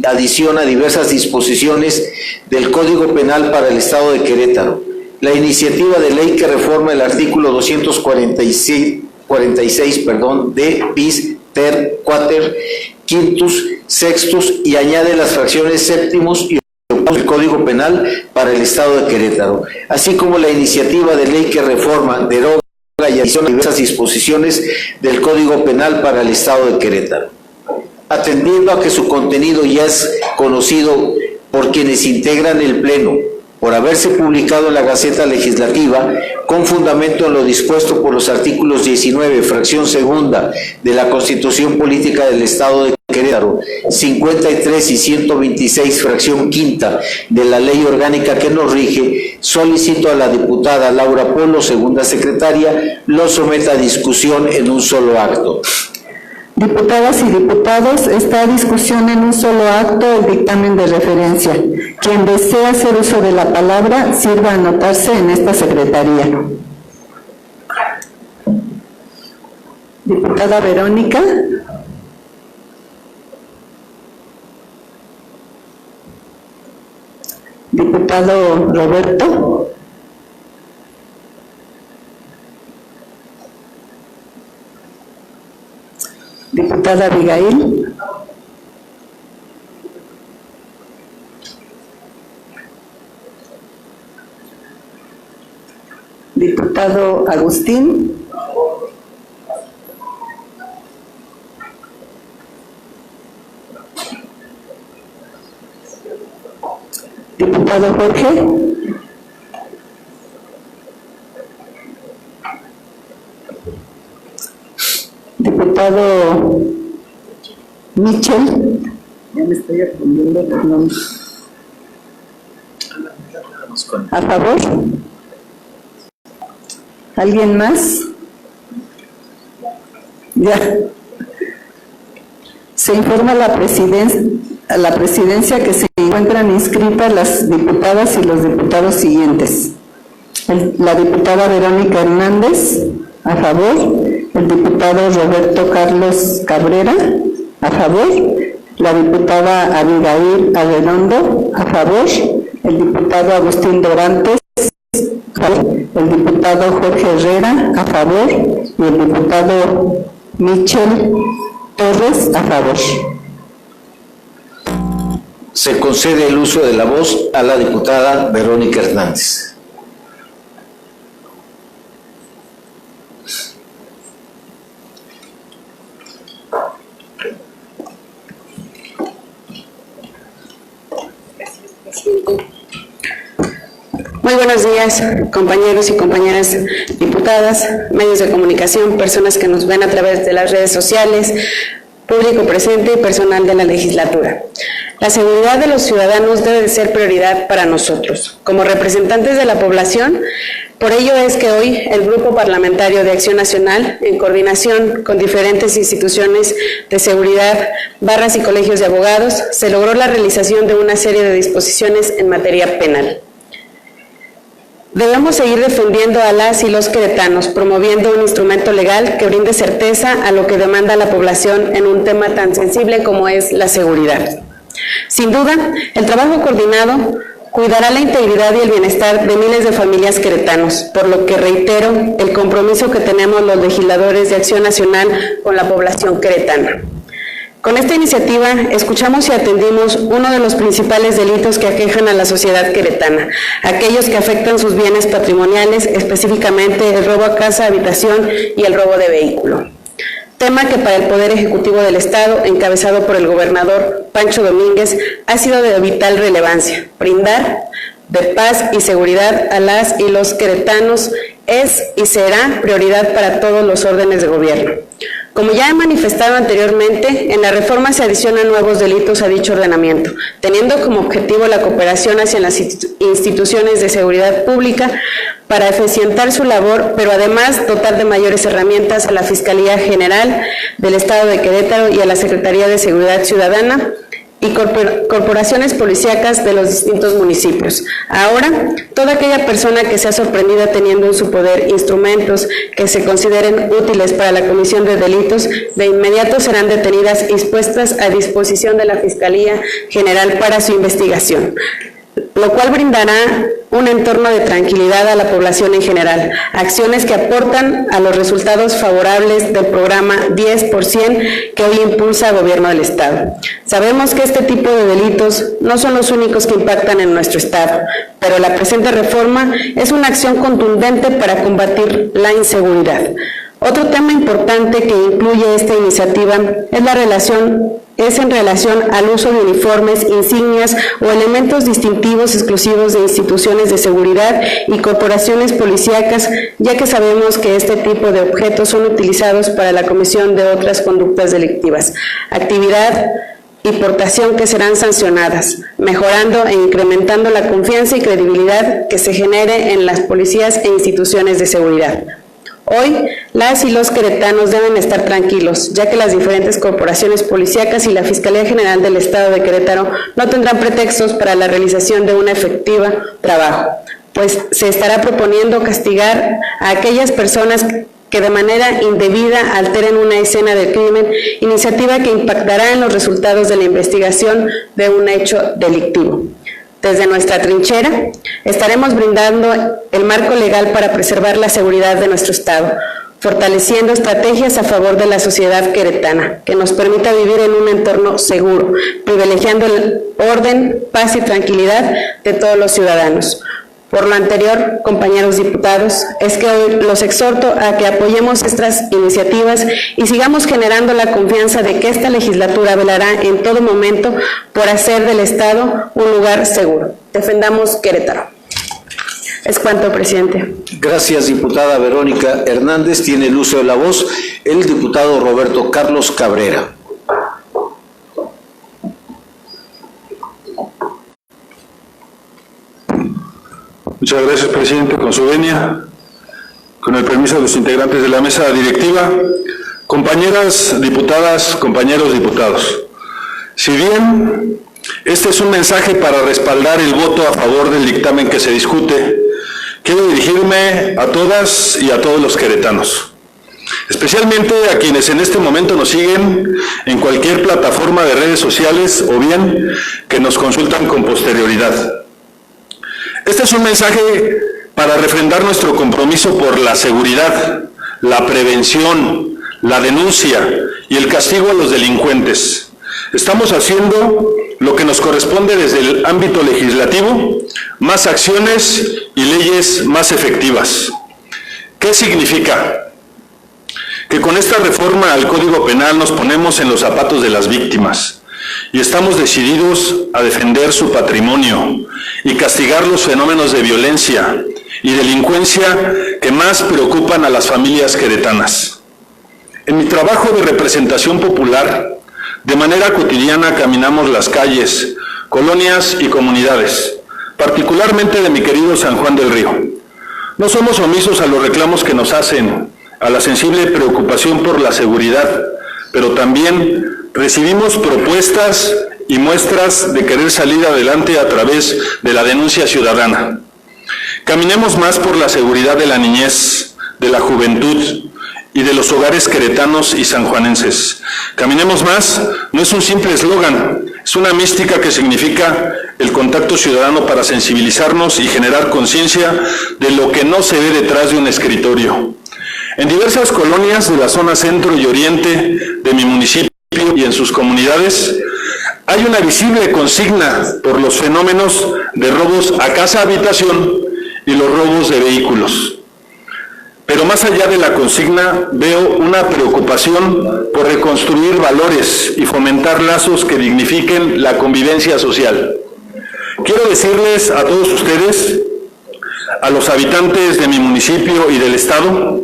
adiciona diversas disposiciones del Código Penal para el Estado de Querétaro. La iniciativa de ley que reforma el artículo 246, de bis, ter, quater, quintus, sextus y añade las fracciones séptimos y del Código Penal para el Estado de Querétaro, así como la iniciativa de ley que reforma, deroga y adiciona diversas disposiciones del Código Penal para el Estado de Querétaro. Atendiendo a que su contenido ya es conocido por quienes integran el Pleno, por haberse publicado en la Gaceta Legislativa, con fundamento en lo dispuesto por los artículos 19, fracción segunda de la Constitución Política del Estado de Querétaro, 53 y 126, fracción quinta de la Ley Orgánica que nos rige, solicito a la diputada Laura Polo, segunda secretaria, lo someta a discusión en un solo acto. Diputadas y diputados, está a discusión en un solo acto el dictamen de referencia. Quien desea hacer uso de la palabra, sirva a anotarse en esta secretaría. Diputada Verónica. Diputado Roberto. Diputada Abigail. Diputado Agustín. Diputado Jorge. Diputado Michel. Ya me estoy respondiendo los nombres. ¿A favor? ¿Alguien más? Ya. Se informa a la presidencia que se encuentran inscritas las diputadas y los diputados siguientes. La diputada Verónica Hernández, a favor. El diputado Roberto Carlos Cabrera, a favor. La diputada Abigail Arredondo, a favor. El diputado Agustín Dorantes, a favor. El diputado Jorge Herrera, a favor. Y el diputado Michel Torres, a favor. Se concede el uso de la voz a la diputada Verónica Hernández. Muy buenos días, compañeros y compañeras diputadas, medios de comunicación, personas que nos ven a través de las redes sociales, público presente y personal de la legislatura. La seguridad de los ciudadanos debe de ser prioridad para nosotros. Como representantes de la población, por ello es que hoy el Grupo Parlamentario de Acción Nacional, en coordinación con diferentes instituciones de seguridad, barras y colegios de abogados, se logró la realización de una serie de disposiciones en materia penal. Debemos seguir defendiendo a las y los queretanos, promoviendo un instrumento legal que brinde certeza a lo que demanda la población en un tema tan sensible como es la seguridad. Sin duda, el trabajo coordinado cuidará la integridad y el bienestar de miles de familias queretanos, por lo que reitero el compromiso que tenemos los legisladores de Acción Nacional con la población queretana. Con esta iniciativa escuchamos y atendimos uno de los principales delitos que aquejan a la sociedad queretana, aquellos que afectan sus bienes patrimoniales, específicamente el robo a casa, habitación y el robo de vehículo. Tema que para el Poder Ejecutivo del Estado, encabezado por el gobernador Pancho Domínguez, ha sido de vital relevancia. Brindar de paz y seguridad a las y los queretanos es y será prioridad para todos los órdenes de gobierno. Como ya he manifestado anteriormente, en la reforma se adicionan nuevos delitos a dicho ordenamiento, teniendo como objetivo la cooperación hacia las instituciones de seguridad pública para eficientar su labor, pero además dotar de mayores herramientas a la Fiscalía General del Estado de Querétaro y a la Secretaría de Seguridad Ciudadana y corporaciones policíacas de los distintos municipios. Ahora, toda aquella persona que sea sorprendida teniendo en su poder instrumentos que se consideren útiles para la comisión de delitos, de inmediato serán detenidas y puestas a disposición de la Fiscalía General para su investigación, lo cual brindará un entorno de tranquilidad a la población en general, acciones que aportan a los resultados favorables del programa 10% que hoy impulsa el Gobierno del Estado. Sabemos que este tipo de delitos no son los únicos que impactan en nuestro Estado, pero la presente reforma es una acción contundente para combatir la inseguridad. Otro tema importante que incluye esta iniciativa es en relación al uso de uniformes, insignias o elementos distintivos exclusivos de instituciones de seguridad y corporaciones policíacas, ya que sabemos que este tipo de objetos son utilizados para la comisión de otras conductas delictivas, actividad y portación que serán sancionadas, mejorando e incrementando la confianza y credibilidad que se genere en las policías e instituciones de seguridad. Hoy, las y los queretanos deben estar tranquilos, ya que las diferentes corporaciones policíacas y la Fiscalía General del Estado de Querétaro no tendrán pretextos para la realización de un efectivo trabajo, pues se estará proponiendo castigar a aquellas personas que de manera indebida alteren una escena del crimen, iniciativa que impactará en los resultados de la investigación de un hecho delictivo. Desde nuestra trinchera, estaremos brindando el marco legal para preservar la seguridad de nuestro Estado, fortaleciendo estrategias a favor de la sociedad queretana, que nos permita vivir en un entorno seguro, privilegiando el orden, paz y tranquilidad de todos los ciudadanos. Por lo anterior, compañeros diputados, es que hoy los exhorto a que apoyemos estas iniciativas y sigamos generando la confianza de que esta legislatura velará en todo momento por hacer del Estado un lugar seguro. Defendamos Querétaro. Es cuanto, presidente. Gracias, diputada Verónica Hernández. Tiene el uso de la voz el diputado Roberto Carlos Cabrera. Muchas gracias, presidente. Con su venia, con el permiso de los integrantes de la mesa directiva, compañeras diputadas, compañeros diputados. Si bien este es un mensaje para respaldar el voto a favor del dictamen que se discute, quiero dirigirme a todas y a todos los queretanos, especialmente a quienes en este momento nos siguen en cualquier plataforma de redes sociales o bien que nos consultan con posterioridad. Este es un mensaje para refrendar nuestro compromiso por la seguridad, la prevención, la denuncia y el castigo a los delincuentes. Estamos haciendo lo que nos corresponde desde el ámbito legislativo, más acciones y leyes más efectivas. ¿Qué significa? Que con esta reforma al Código Penal nos ponemos en los zapatos de las víctimas y estamos decididos a defender su patrimonio y castigar los fenómenos de violencia y delincuencia que más preocupan a las familias queretanas. En mi trabajo de representación popular, de manera cotidiana caminamos las calles, colonias y comunidades, particularmente de mi querido San Juan del Río. No somos omisos a los reclamos que nos hacen, a la sensible preocupación por la seguridad, pero también recibimos propuestas y muestras de querer salir adelante a través de la denuncia ciudadana. Caminemos más por la seguridad de la niñez, de la juventud y de los hogares queretanos y sanjuanenses. Caminemos más no es un simple eslogan, es una mística que significa el contacto ciudadano para sensibilizarnos y generar conciencia de lo que no se ve detrás de un escritorio. En diversas colonias de la zona centro y oriente de mi municipio y en sus comunidades, hay una visible consigna por los fenómenos de robos a casa-habitación y los robos de vehículos. Pero más allá de la consigna, veo una preocupación por reconstruir valores y fomentar lazos que dignifiquen la convivencia social. Quiero decirles a todos ustedes, a los habitantes de mi municipio y del Estado,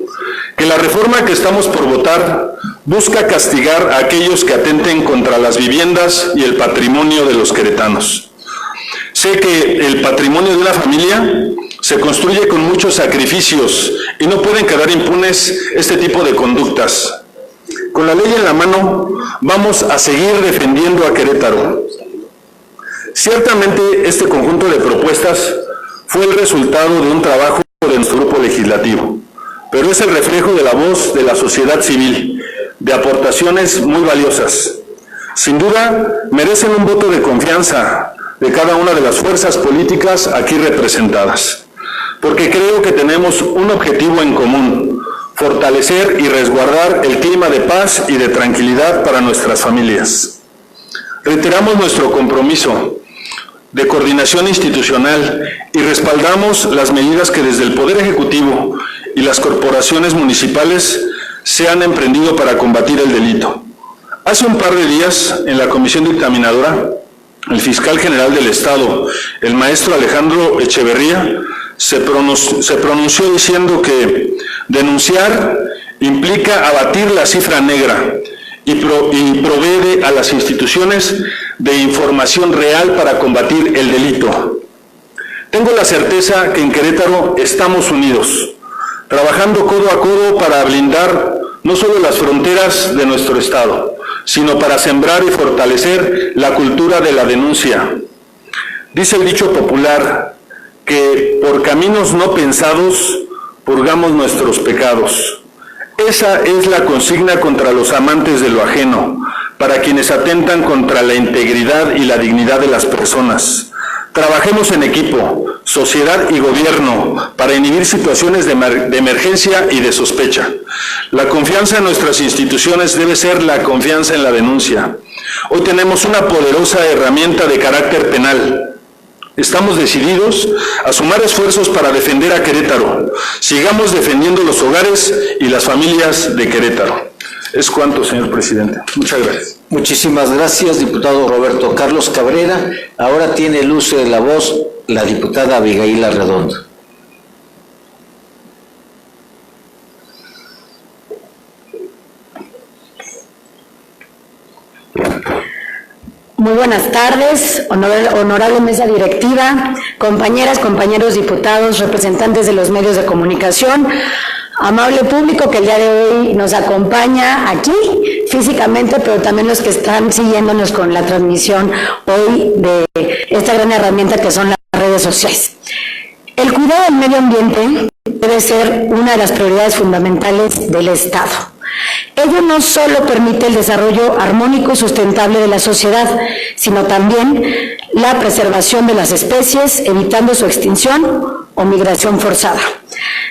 que la reforma que estamos por votar busca castigar a aquellos que atenten contra las viviendas y el patrimonio de los queretanos. Sé que el patrimonio de una familia se construye con muchos sacrificios y no pueden quedar impunes este tipo de conductas. Con la ley en la mano, vamos a seguir defendiendo a Querétaro. Ciertamente, este conjunto de propuestas fue el resultado de un trabajo de nuestro grupo legislativo, pero es el reflejo de la voz de la sociedad civil, de aportaciones muy valiosas. Sin duda, merecen un voto de confianza de cada una de las fuerzas políticas aquí representadas, porque creo que tenemos un objetivo en común: fortalecer y resguardar el clima de paz y de tranquilidad para nuestras familias. Reiteramos nuestro compromiso de coordinación institucional y respaldamos las medidas que desde el Poder Ejecutivo y las corporaciones municipales se han emprendido para combatir el delito. Hace un par de días, en la comisión dictaminadora, el fiscal general del Estado, el maestro Alejandro Echeverría, se pronunció diciendo que denunciar implica abatir la cifra negra y provee a las instituciones de información real para combatir el delito. Tengo la certeza que en Querétaro estamos unidos, trabajando codo a codo para blindar no solo las fronteras de nuestro Estado, sino para sembrar y fortalecer la cultura de la denuncia. Dice el dicho popular que por caminos no pensados purgamos nuestros pecados. Esa es la consigna contra los amantes de lo ajeno, para quienes atentan contra la integridad y la dignidad de las personas. Trabajemos en equipo, sociedad y gobierno, para inhibir situaciones de emergencia y de sospecha. La confianza en nuestras instituciones debe ser la confianza en la denuncia. Hoy tenemos una poderosa herramienta de carácter penal, Estamos decididos a sumar esfuerzos para defender a Querétaro. Sigamos defendiendo los hogares y las familias de Querétaro. Es cuanto, señor presidente. Muchas gracias. Muchísimas gracias, diputado Roberto Carlos Cabrera. Ahora tiene el uso de la voz la diputada Abigail Arredondo. Muy buenas tardes, honorable mesa directiva, compañeras, compañeros diputados, representantes de los medios de comunicación, amable público que el día de hoy nos acompaña aquí físicamente, pero también los que están siguiéndonos con la transmisión hoy de esta gran herramienta que son las redes sociales. El cuidado del medio ambiente debe ser una de las prioridades fundamentales del Estado. Ello no solo permite el desarrollo armónico y sustentable de la sociedad, sino también la preservación de las especies, evitando su extinción o migración forzada.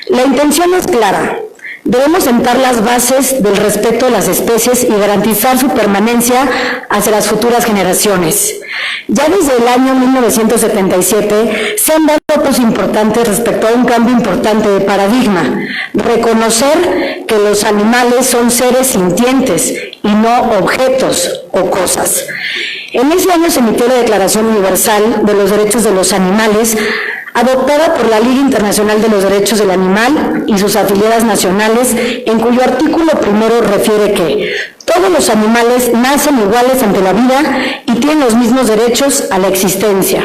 La intención es clara. Debemos sentar las bases del respeto a las especies y garantizar su permanencia hacia las futuras generaciones. Ya desde el año 1977 se han dado pasos importantes respecto a un cambio importante de paradigma. Reconocer que los animales son seres sintientes y no objetos o cosas. En ese año se emitió la Declaración Universal de los Derechos de los Animales, adoptada por la Liga Internacional de los Derechos del Animal y sus afiliadas nacionales, en cuyo artículo primero refiere que todos los animales nacen iguales ante la vida y tienen los mismos derechos a la existencia.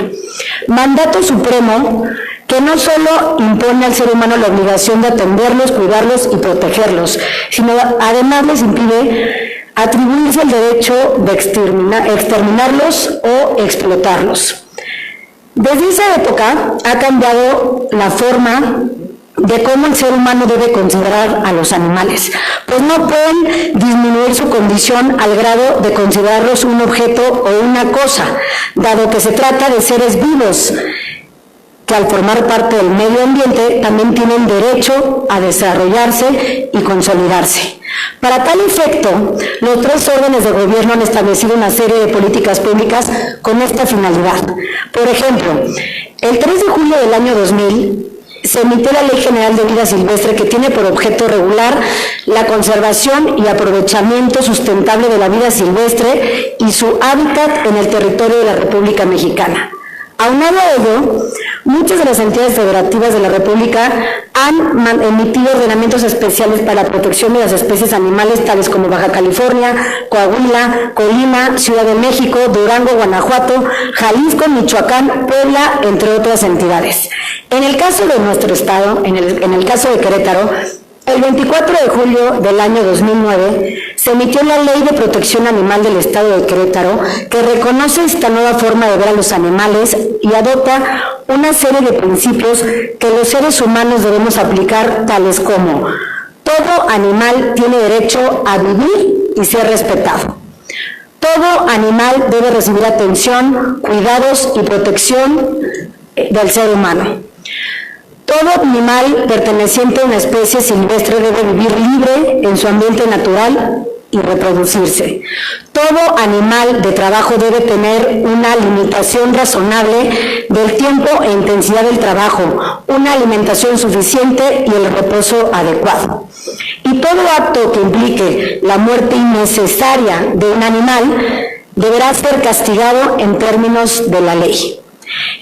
Mandato supremo que no solo impone al ser humano la obligación de atenderlos, cuidarlos y protegerlos, sino además les impide atribuirse el derecho de exterminarlos o explotarlos. Desde esa época ha cambiado la forma de cómo el ser humano debe considerar a los animales, pues no pueden disminuir su condición al grado de considerarlos un objeto o una cosa, dado que se trata de seres vivos que al formar parte del medio ambiente también tienen derecho a desarrollarse y consolidarse. Para tal efecto, los tres órdenes de gobierno han establecido una serie de políticas públicas con esta finalidad. Por ejemplo, el 3 de julio del año 2000 se emitió la Ley General de Vida Silvestre, que tiene por objeto regular la conservación y aprovechamiento sustentable de la vida silvestre y su hábitat en el territorio de la República Mexicana. Aunado a ello, muchas de las entidades federativas de la República han emitido ordenamientos especiales para la protección de las especies animales, tales como Baja California, Coahuila, Colima, Ciudad de México, Durango, Guanajuato, Jalisco, Michoacán, Puebla, entre otras entidades. En el caso de nuestro estado, en el caso de Querétaro, el 24 de julio del año 2009 se emitió la Ley de Protección Animal del Estado de Querétaro, que reconoce esta nueva forma de ver a los animales y adopta una serie de principios que los seres humanos debemos aplicar, tales como: todo animal tiene derecho a vivir y ser respetado. Todo animal debe recibir atención, cuidados y protección del ser humano. Todo animal perteneciente a una especie silvestre debe vivir libre en su ambiente natural y reproducirse. Todo animal de trabajo debe tener una limitación razonable del tiempo e intensidad del trabajo, una alimentación suficiente y el reposo adecuado. Y todo acto que implique la muerte innecesaria de un animal deberá ser castigado en términos de la ley.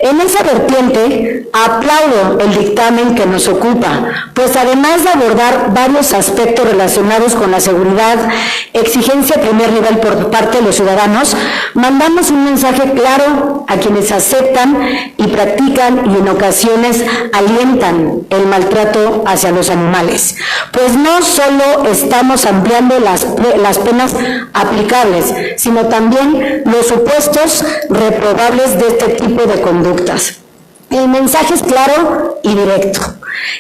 En esa vertiente, aplaudo el dictamen que nos ocupa, pues además de abordar varios aspectos relacionados con la seguridad, exigencia a primer nivel por parte de los ciudadanos, mandamos un mensaje claro a quienes aceptan y practican y en ocasiones alientan el maltrato hacia los animales, pues no solo estamos ampliando las penas aplicables, sino también los supuestos reprobables de este tipo de conductas. El mensaje es claro y directo.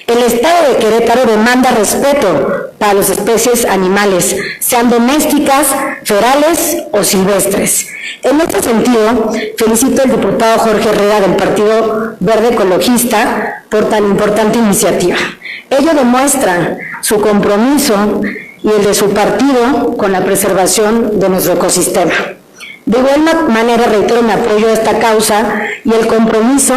El Estado de Querétaro demanda respeto para las especies animales, sean domésticas, ferales o silvestres. En este sentido, felicito al diputado Jorge Herrera del Partido Verde Ecologista por tan importante iniciativa. Ello demuestra su compromiso y el de su partido con la preservación de nuestro ecosistema. De igual manera reitero mi apoyo a esta causa y el compromiso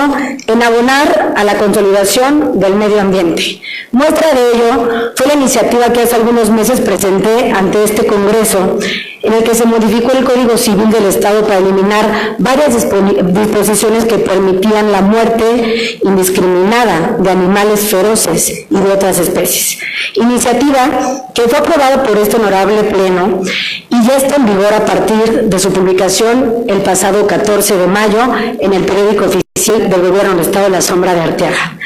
en abonar a la consolidación del medio ambiente. Muestra de ello fue la iniciativa que hace algunos meses presenté ante este Congreso, en el que se modificó el Código Civil del Estado para eliminar varias disposiciones que permitían la muerte indiscriminada de animales feroces y de otras especies. Iniciativa que fue aprobada por este honorable Pleno y ya está en vigor a partir de su publicación el pasado 14 de mayo en el periódico oficial del Gobierno del Estado de la Sombra de Arteaga.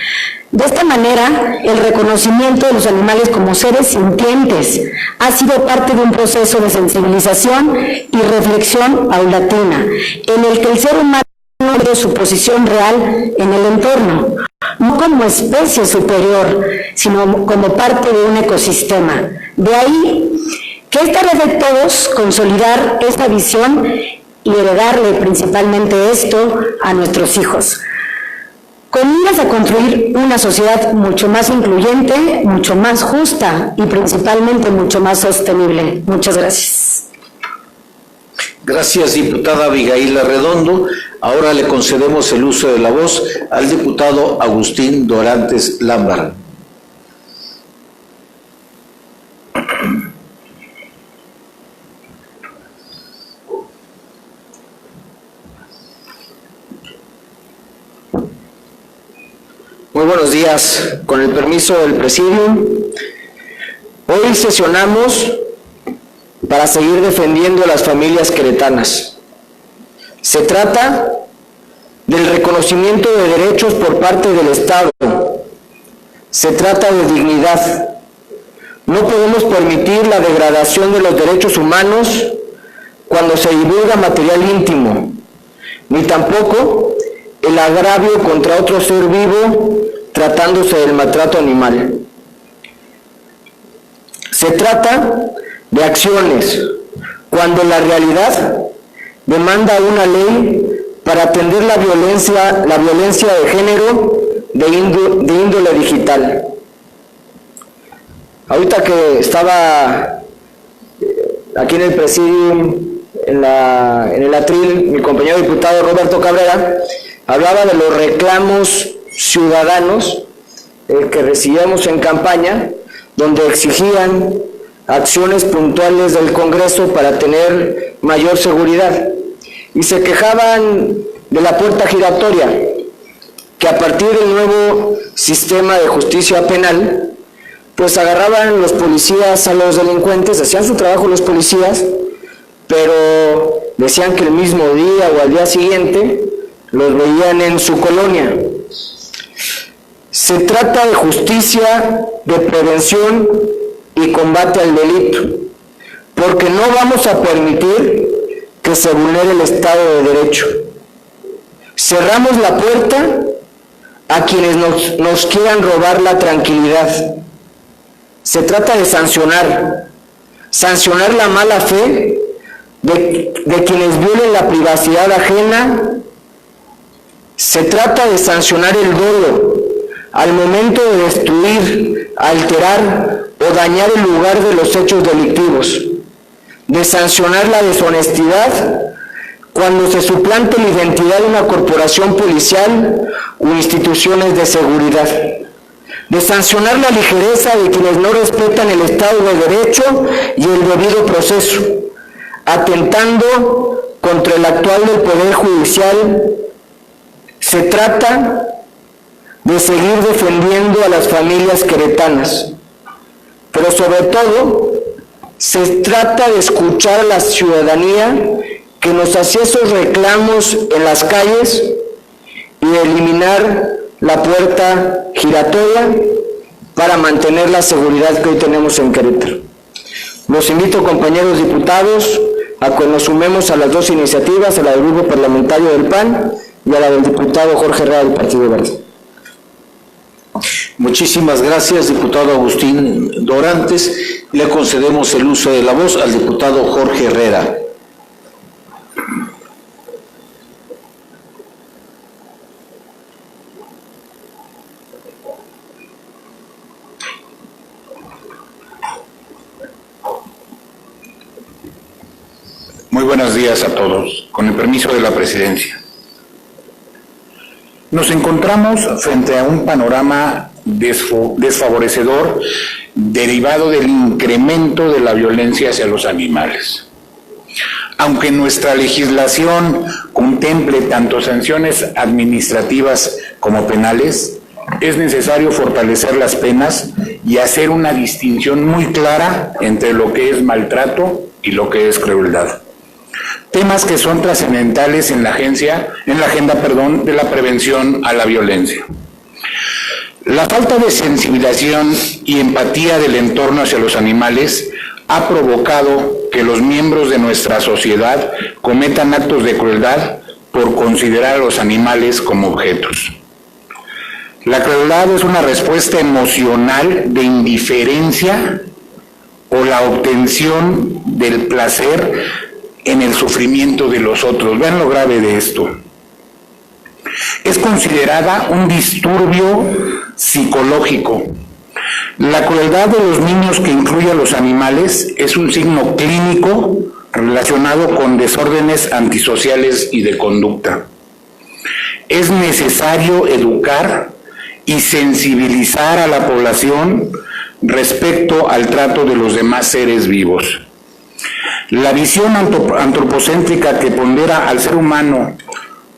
De esta manera, el reconocimiento de los animales como seres sintientes ha sido parte de un proceso de sensibilización y reflexión paulatina, en el que el ser humano ve su posición real en el entorno, no como especie superior, sino como parte de un ecosistema. De ahí que es tarea de todos consolidar esta visión y heredarle principalmente esto a nuestros hijos, con miras a construir una sociedad mucho más incluyente, mucho más justa y principalmente mucho más sostenible. Muchas gracias. Gracias, diputada Abigail Arredondo. Ahora le concedemos el uso de la voz al diputado Agustín Dorantes Lámbara. Muy buenos días. Con el permiso del Presidium, hoy sesionamos para seguir defendiendo a las familias queretanas. Se trata del reconocimiento de derechos por parte del Estado. Se trata de dignidad. No podemos permitir la degradación de los derechos humanos cuando se divulga material íntimo, ni tampoco el agravio contra otro ser vivo tratándose del maltrato animal. Se trata de acciones cuando la realidad demanda una ley para atender la violencia de género de índole digital. Ahorita que estaba aquí en el Presidium, en el atril, mi compañero diputado Roberto Cabrera hablaba de los reclamos ciudadanos que recibíamos en campaña, donde exigían acciones puntuales del Congreso para tener mayor seguridad. Y se quejaban de la puerta giratoria, que a partir del nuevo sistema de justicia penal, pues agarraban los policías a los delincuentes, hacían su trabajo los policías, pero decían que el mismo día o al día siguiente los veían en su colonia. Se trata de justicia, de prevención y combate al delito, porque no vamos a permitir que se vulnere el Estado de Derecho. Cerramos la puerta a quienes nos quieran robar la tranquilidad. Se trata de sancionar la mala fe de quienes violen la privacidad ajena. Se trata de sancionar el dolo al momento de destruir, alterar o dañar el lugar de los hechos delictivos, de sancionar la deshonestidad cuando se suplante la identidad de una corporación policial o instituciones de seguridad, de sancionar la ligereza de quienes no respetan el Estado de Derecho y el debido proceso, atentando contra el actual del Poder Judicial. Se trata de seguir defendiendo a las familias queretanas, pero sobre todo se trata de escuchar a la ciudadanía que nos hacía esos reclamos en las calles y de eliminar la puerta giratoria para mantener la seguridad que hoy tenemos en Querétaro. Los invito, compañeros diputados, a que nos sumemos a las dos iniciativas, a la del Grupo Parlamentario del PAN y a la del diputado Jorge Herrera del Partido Verde. Muchísimas gracias, diputado Agustín Dorantes. Le concedemos el uso de la voz al diputado Jorge Herrera. Muy buenos días a todos, con el permiso de la Presidencia. Nos encontramos frente a un panorama desfavorecedor derivado del incremento de la violencia hacia los animales. Aunque nuestra legislación contemple tanto sanciones administrativas como penales, es necesario fortalecer las penas y hacer una distinción muy clara entre lo que es maltrato y lo que es crueldad. Temas que son trascendentales en la agenda de la prevención a la violencia. La falta de sensibilización y empatía del entorno hacia los animales ha provocado que los miembros de nuestra sociedad cometan actos de crueldad por considerar a los animales como objetos. La crueldad es una respuesta emocional de indiferencia o la obtención del placer en el sufrimiento de los otros. Vean lo grave de esto. Es considerada un disturbio psicológico. La crueldad de los niños que incluye a los animales es un signo clínico relacionado con desórdenes antisociales y de conducta. Es necesario educar y sensibilizar a la población respecto al trato de los demás seres vivos. La visión antropocéntrica que pondera al ser humano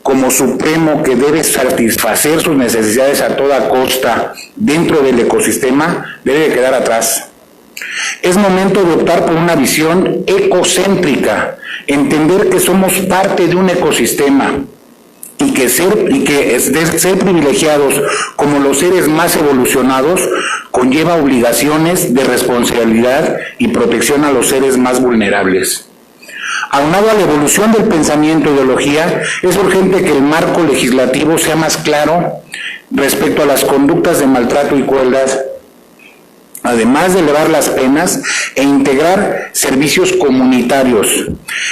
como supremo que debe satisfacer sus necesidades a toda costa dentro del ecosistema debe de quedar atrás. Es momento de optar por una visión ecocéntrica, entender que somos parte de un ecosistema y que ser privilegiados como los seres más evolucionados conlleva obligaciones de responsabilidad y protección a los seres más vulnerables. Aunado a la evolución del pensamiento e ideología, es urgente que el marco legislativo sea más claro respecto a las conductas de maltrato y crueldad, además de elevar las penas e integrar servicios comunitarios.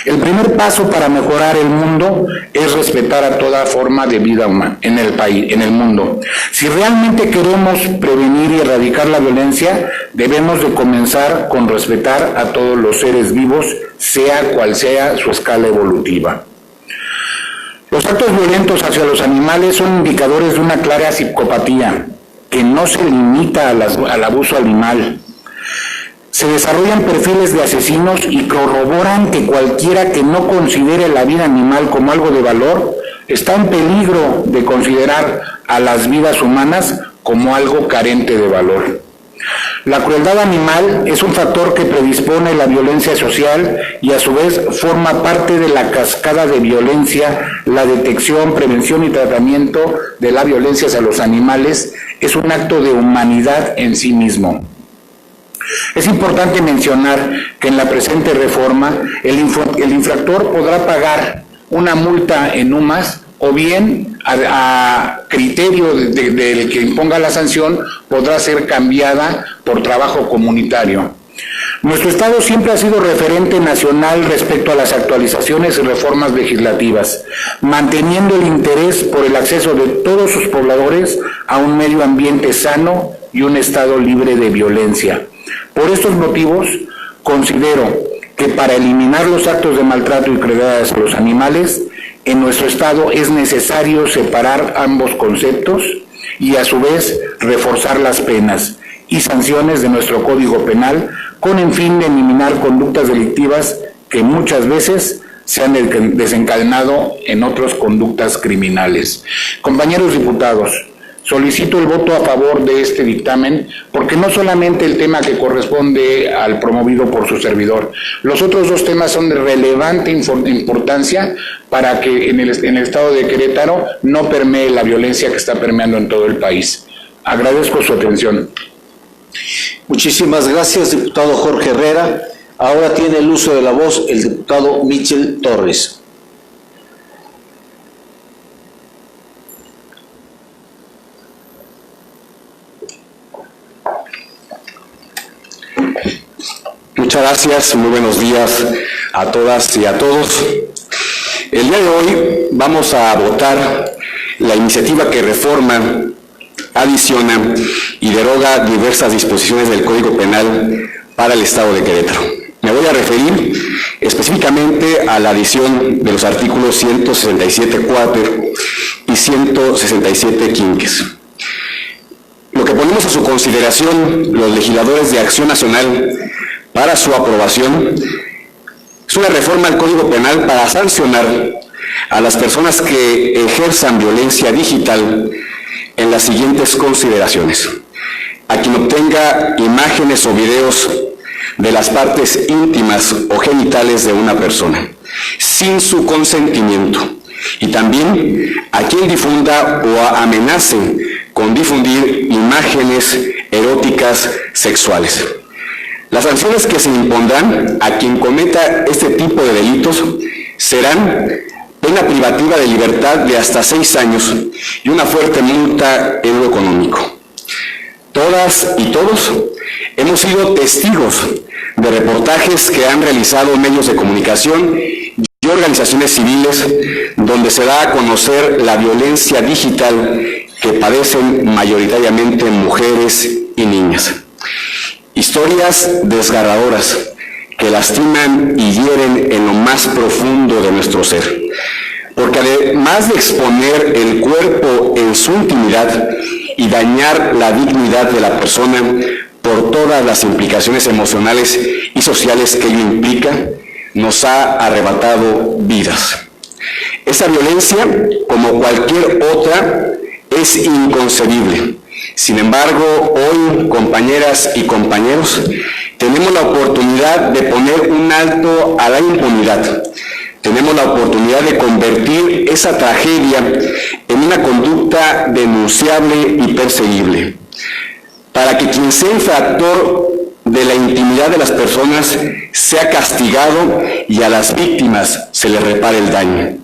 El primer paso para mejorar el mundo es respetar a toda forma de vida humana en el mundo. Si realmente queremos prevenir y erradicar la violencia, debemos de comenzar con respetar a todos los seres vivos, sea cual sea su escala evolutiva. Los actos violentos hacia los animales son indicadores de una clara psicopatía que no se limita al abuso animal. Se desarrollan perfiles de asesinos y corroboran que cualquiera que no considere la vida animal como algo de valor está en peligro de considerar a las vidas humanas como algo carente de valor. La crueldad animal es un factor que predispone la violencia social y a su vez forma parte de la cascada de violencia. La detección, prevención y tratamiento de la violencia hacia los animales es un acto de humanidad en sí mismo. Es importante mencionar que en la presente reforma el infractor podrá pagar una multa en UMAS o bien a criterio del que imponga la sanción podrá ser cambiada por trabajo comunitario. Nuestro Estado siempre ha sido referente nacional respecto a las actualizaciones y reformas legislativas, manteniendo el interés por el acceso de todos sus pobladores a un medio ambiente sano y un Estado libre de violencia. Por estos motivos, considero que para eliminar los actos de maltrato y crueldad hacia los animales, en nuestro Estado es necesario separar ambos conceptos y a su vez reforzar las penas y sanciones de nuestro Código Penal con el fin de eliminar conductas delictivas que muchas veces se han desencadenado en otras conductas criminales. Compañeros diputados, solicito el voto a favor de este dictamen porque no solamente el tema que corresponde al promovido por su servidor, los otros dos temas son de relevante importancia para que en el estado de Querétaro no permee la violencia que está permeando en todo el país. Agradezco su atención. Muchísimas gracias, diputado Jorge Herrera. Ahora tiene el uso de la voz el diputado Michel Torres. Muchas gracias, muy buenos días a todas y a todos. El día de hoy vamos a votar la iniciativa que reforma, adiciona y deroga diversas disposiciones del Código Penal para el Estado de Querétaro. Me voy a referir específicamente a la adición de los artículos 167.4 y 167 quinques. Lo que ponemos a su consideración los legisladores de Acción Nacional para su aprobación es una reforma al Código Penal para sancionar a las personas que ejerzan violencia digital en las siguientes consideraciones: a quien obtenga imágenes o videos de las partes íntimas o genitales de una persona sin su consentimiento, y también a quien difunda o amenace con difundir imágenes eróticas sexuales. Las sanciones que se impondrán a quien cometa este tipo de delitos serán pena privativa de libertad de hasta 6 años y una fuerte multa en lo económico. Todas y todos hemos sido testigos de reportajes que han realizado medios de comunicación y organizaciones civiles donde se da a conocer la violencia digital que padecen mayoritariamente mujeres y niñas. Historias desgarradoras que lastiman y hieren en lo más profundo de nuestro ser, porque además de exponer el cuerpo en su intimidad y dañar la dignidad de la persona por todas las implicaciones emocionales y sociales que ello implica, nos ha arrebatado vidas. Esa violencia, como cualquier otra, es inconcebible. Sin embargo, hoy, compañeras y compañeros, tenemos la oportunidad de poner un alto a la impunidad. Tenemos la oportunidad de convertir esa tragedia en una conducta denunciable y perseguible, para que quien sea infractor de la intimidad de las personas sea castigado y a las víctimas se les repare el daño.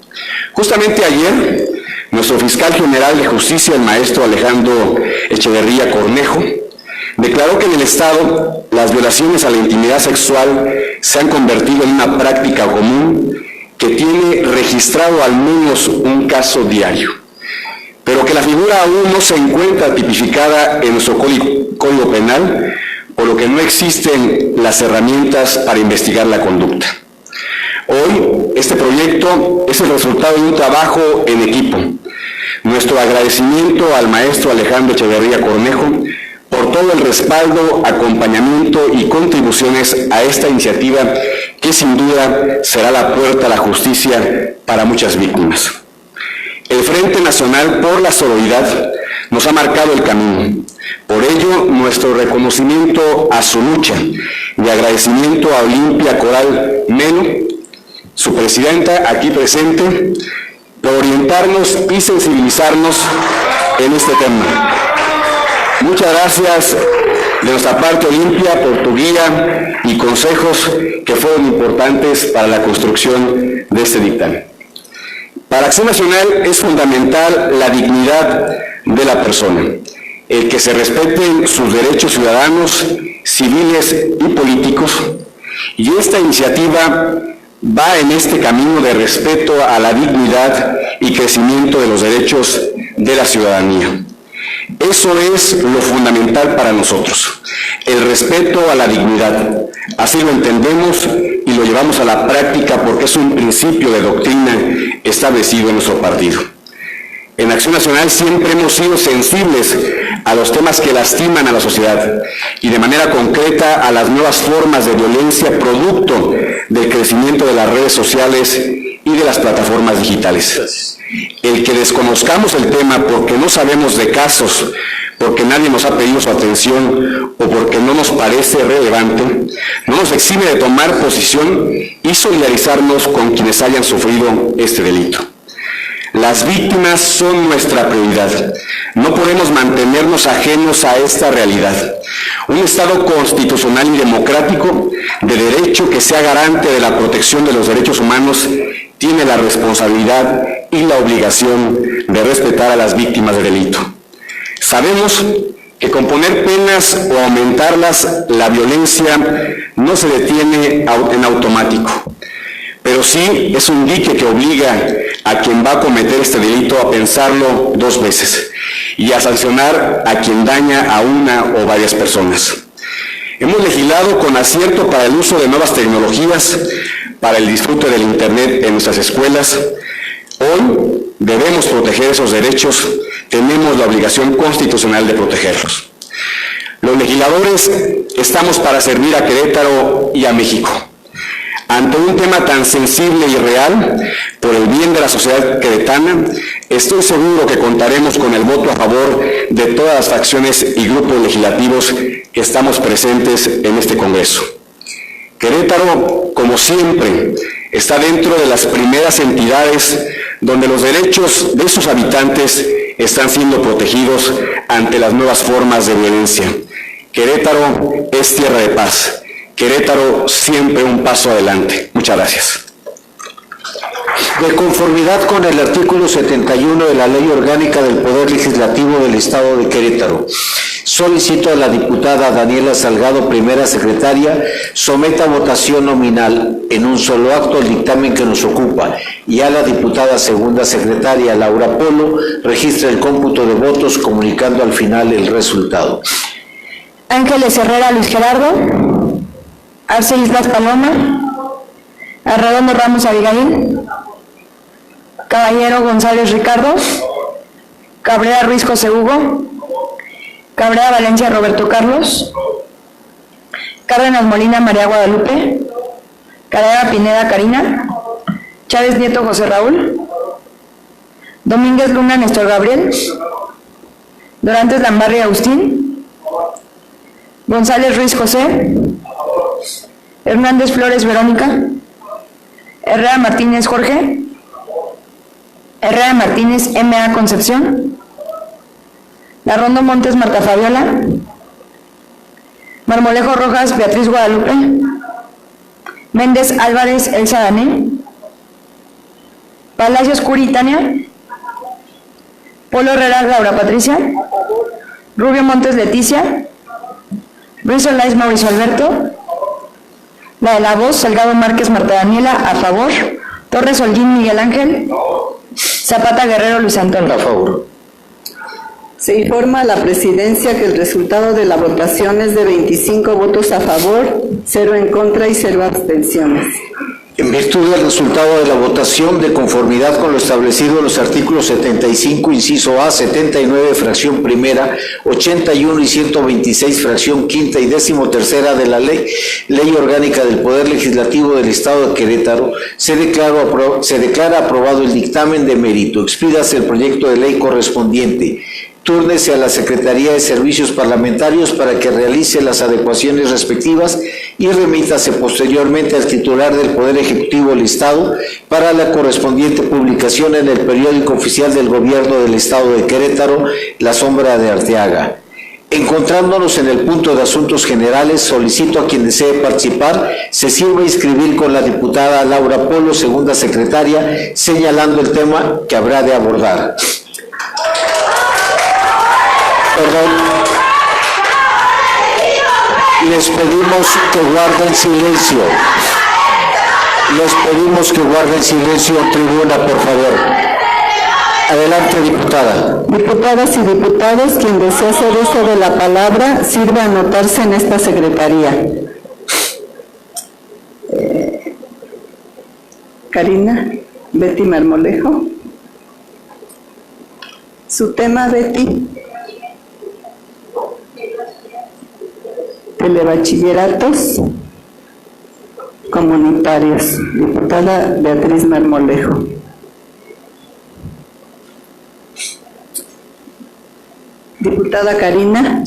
Justamente ayer, nuestro fiscal general de justicia, el maestro Alejandro Echeverría Cornejo, declaró que en el Estado las violaciones a la intimidad sexual se han convertido en una práctica común que tiene registrado al menos un caso diario, pero que la figura aún no se encuentra tipificada en nuestro Código Penal, por lo que no existen las herramientas para investigar la conducta. Hoy, este proyecto es el resultado de un trabajo en equipo. Nuestro agradecimiento al maestro Alejandro Echeverría Cornejo por todo el respaldo, acompañamiento y contribuciones a esta iniciativa que sin duda será la puerta a la justicia para muchas víctimas. El Frente Nacional por la Sororidad nos ha marcado el camino. Por ello, nuestro reconocimiento a su lucha y agradecimiento a Olimpia Coral Melo, su presidenta aquí presente, por orientarnos y sensibilizarnos en este tema. Muchas gracias de nuestra parte, Olimpia, por tu guía y consejos que fueron importantes para la construcción de este dictamen. Para Acción Nacional es fundamental la dignidad de la persona, el que se respeten sus derechos ciudadanos, civiles y políticos, y esta iniciativa va en este camino de respeto a la dignidad y crecimiento de los derechos de la ciudadanía. Eso es lo fundamental para nosotros, el respeto a la dignidad. Así lo entendemos y lo llevamos a la práctica porque es un principio de doctrina establecido en nuestro partido. En Acción Nacional siempre hemos sido sensibles a los temas que lastiman a la sociedad y de manera concreta a las nuevas formas de violencia producto del crecimiento de las redes sociales y de las plataformas digitales. El que desconozcamos el tema porque no sabemos de casos, porque nadie nos ha pedido su atención o porque no nos parece relevante, no nos exime de tomar posición y solidarizarnos con quienes hayan sufrido este delito. Las víctimas son nuestra prioridad. No podemos mantenernos ajenos a esta realidad. Un Estado constitucional y democrático de derecho que sea garante de la protección de los derechos humanos tiene la responsabilidad y la obligación de respetar a las víctimas de delito. Sabemos que con poner penas o aumentarlas, la violencia no se detiene en automático, pero sí es un dique que obliga a quien va a cometer este delito a pensarlo 2 veces y a sancionar a quien daña a una o varias personas. Hemos legislado con acierto para el uso de nuevas tecnologías para el disfrute del Internet en nuestras escuelas. Hoy debemos proteger esos derechos, tenemos la obligación constitucional de protegerlos. Los legisladores estamos para servir a Querétaro y a México. Ante un tema tan sensible y real, por el bien de la sociedad queretana, estoy seguro que contaremos con el voto a favor de todas las facciones y grupos legislativos que estamos presentes en este Congreso. Querétaro, como siempre, está dentro de las primeras entidades donde los derechos de sus habitantes están siendo protegidos ante las nuevas formas de violencia. Querétaro es tierra de paz. Querétaro siempre un paso adelante. Muchas gracias. De conformidad con el artículo 71 de la Ley Orgánica del Poder Legislativo del Estado de Querétaro, solicito a la diputada Daniela Salgado, primera secretaria, someta a votación nominal en un solo acto el dictamen que nos ocupa, y a la diputada segunda secretaria Laura Polo registre el cómputo de votos comunicando al final el resultado. Ángeles Herrera Luis Gerardo, Arce Islas Paloma, Arredondo Ramos Abigail, Caballero González Ricardo, Cabrera Ruiz José Hugo, Cabrera Valencia Roberto Carlos, Cárdenas Molina María Guadalupe, Carrera Pineda Karina, Chávez Nieto José Raúl, Domínguez Luna Néstor Gabriel, Dorantes Lambarri Agustín, González Ruiz José, Hernández Flores Verónica, Herrera Martínez Jorge, Herrera Martínez M.A. Concepción, Larrondo Montes Marta Fabiola, Marmolejo Rojas Beatriz Guadalupe, Méndez Álvarez Elsa Dané, Palacios Curi Tania, Polo Herrera Laura Patricia, Rubio Montes Leticia, Ruiz Olais Mauricio Alberto, la de la voz Salgado Márquez Marta Daniela a favor, Torres Holguín Miguel Ángel, Zapata Guerrero Luis Antonio. A favor. Se informa a la Presidencia que el resultado de la votación es de 25 votos a favor, 0 en contra y 0 abstenciones. En virtud del resultado de la votación, de conformidad con lo establecido en los artículos 75, inciso A, 79, fracción primera, 81 y 126, fracción quinta y 13ª de la Ley Orgánica del Poder Legislativo del Estado de Querétaro, se declara aprobado el dictamen de mérito. Expídase el proyecto de ley correspondiente. Túrnese a la Secretaría de Servicios Parlamentarios para que realice las adecuaciones respectivas y remítase posteriormente al titular del Poder Ejecutivo del Estado para la correspondiente publicación en el periódico oficial del Gobierno del Estado de Querétaro, La Sombra de Arteaga. Encontrándonos en el punto de asuntos generales, solicito a quien desee participar se sirva a inscribir con la diputada Laura Polo, segunda secretaria, señalando el tema que habrá de abordar. Perdón. Les pedimos que guarden silencio. Les pedimos que guarden silencio en tribuna, por favor. Adelante, diputada. Diputadas y diputados, quien desea hacer uso de la palabra, sirva a anotarse en esta secretaría. Karina, Betty Marmolejo. Su tema, Betty. Telebachilleratos comunitarios. Diputada Beatriz Marmolejo. Diputada Karina.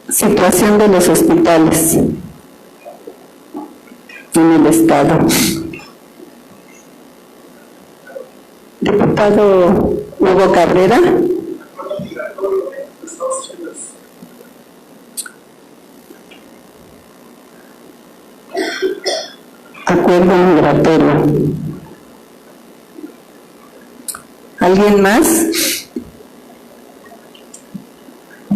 Situación de los hospitales en el Estado. Diputado Hugo Cabrera. Acuerdo migratorio. ¿Alguien más?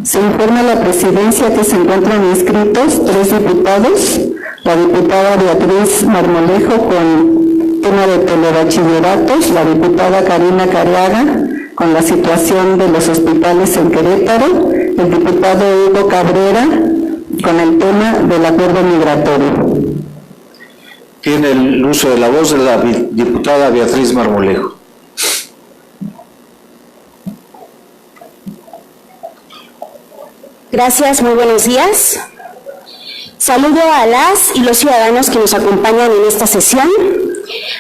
Se informa a la Presidencia que se encuentran inscritos 3 diputados. La diputada Beatriz Marmolejo con tema de telebachilleratos, la diputada Karina Cariaga con la situación de los hospitales en Querétaro, el diputado Hugo Cabrera con el tema del acuerdo migratorio. Tiene el uso de la voz de la diputada Beatriz Marmolejo. Gracias, muy buenos días. Saludo a las y los ciudadanos que nos acompañan en esta sesión,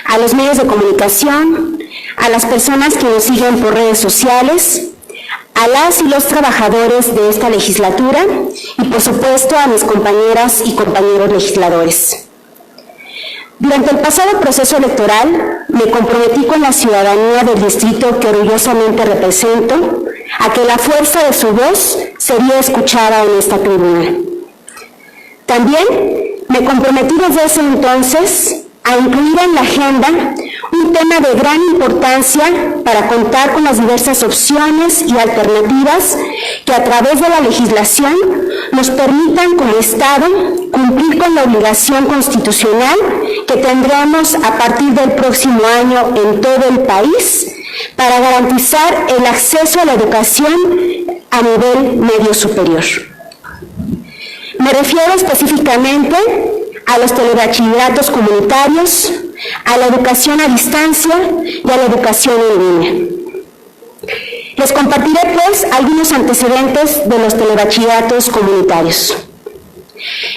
a los medios de comunicación, a las personas que nos siguen por redes sociales, a las y los trabajadores de esta legislatura y, por supuesto, a mis compañeras y compañeros legisladores. Durante el pasado proceso electoral, me comprometí con la ciudadanía del distrito que orgullosamente represento a que la fuerza de su voz sería escuchada en esta tribuna. También me comprometí desde ese entonces a incluir en la agenda un tema de gran importancia para contar con las diversas opciones y alternativas que a través de la legislación nos permitan como Estado cumplir con la obligación constitucional que tendremos a partir del próximo año en todo el país para garantizar el acceso a la educación a nivel medio superior. Me refiero específicamente a los telebachilleratos comunitarios, a la educación a distancia y a la educación en línea. Les compartiré, pues, algunos antecedentes de los telebachilleratos comunitarios.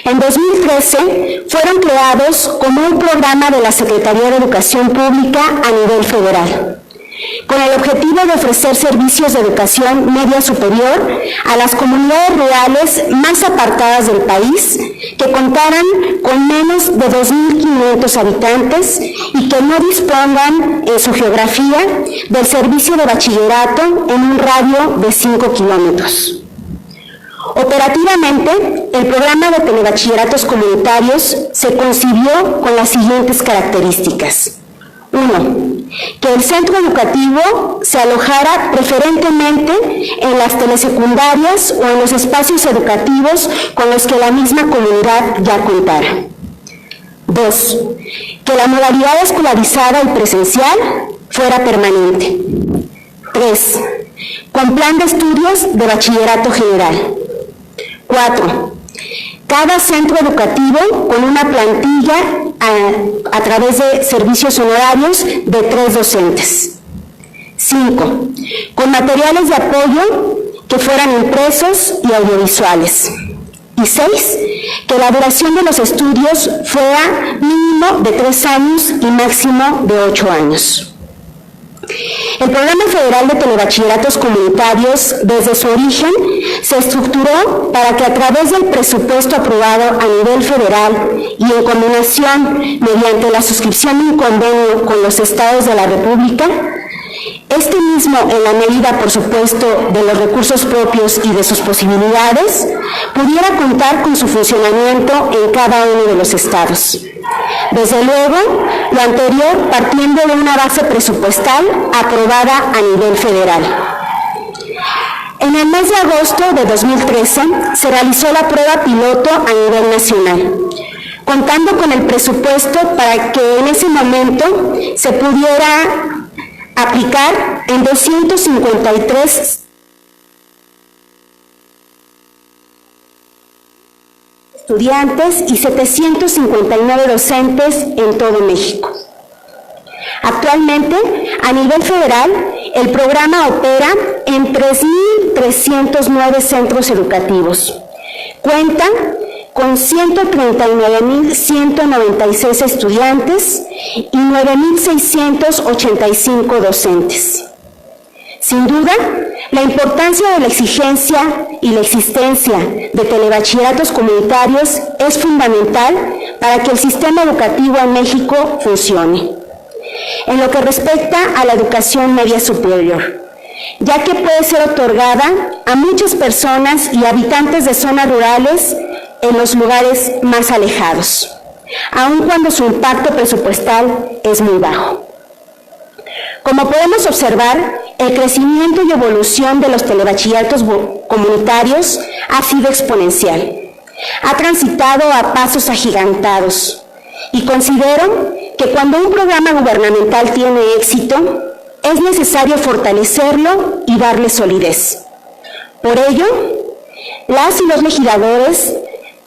En 2013 fueron creados como un programa de la Secretaría de Educación Pública a nivel federal, con el objetivo de ofrecer servicios de educación media superior a las comunidades rurales más apartadas del país que contaran con menos de 2.500 habitantes y que no dispongan en su geografía del servicio de bachillerato en un radio de 5 kilómetros. Operativamente, el programa de telebachilleratos comunitarios se concibió con las siguientes características. 1. Que el centro educativo se alojara preferentemente en las telesecundarias o en los espacios educativos con los que la misma comunidad ya contara. 2. Que la modalidad escolarizada y presencial fuera permanente. 3. Con plan de estudios de bachillerato general. 4. Cada centro educativo con una plantilla a través de servicios honorarios de 3 docentes. 5. Con materiales de apoyo que fueran impresos y audiovisuales. Y 6. Que la duración de los estudios fuera mínimo de 3 años y máximo de 8 años. El Programa Federal de Telebachilleratos Comunitarios, desde su origen, se estructuró para que a través del presupuesto aprobado a nivel federal y en combinación mediante la suscripción de un convenio con los estados de la República, este mismo, en la medida, por supuesto, de los recursos propios y de sus posibilidades, pudiera contar con su funcionamiento en cada uno de los estados. Desde luego, lo anterior partiendo de una base presupuestal aprobada a nivel federal. En el mes de agosto de 2013 se realizó la prueba piloto a nivel nacional, contando con el presupuesto para que en ese momento se pudiera aplicar en 253 estudiantes y 759 docentes en todo México. Actualmente, a nivel federal, el programa opera en 3.309 centros educativos. Cuenta con 139.196 estudiantes y 9.685 docentes. Sin duda, la importancia de la exigencia y la existencia de telebachilleratos comunitarios es fundamental para que el sistema educativo en México funcione. En lo que respecta a la educación media superior, ya que puede ser otorgada a muchas personas y habitantes de zonas rurales en los lugares más alejados, aun cuando su impacto presupuestal es muy bajo. Como podemos observar, el crecimiento y evolución de los telebachilleratos comunitarios ha sido exponencial. Ha transitado a pasos agigantados y considero que cuando un programa gubernamental tiene éxito, es necesario fortalecerlo y darle solidez. Por ello, las y los legisladores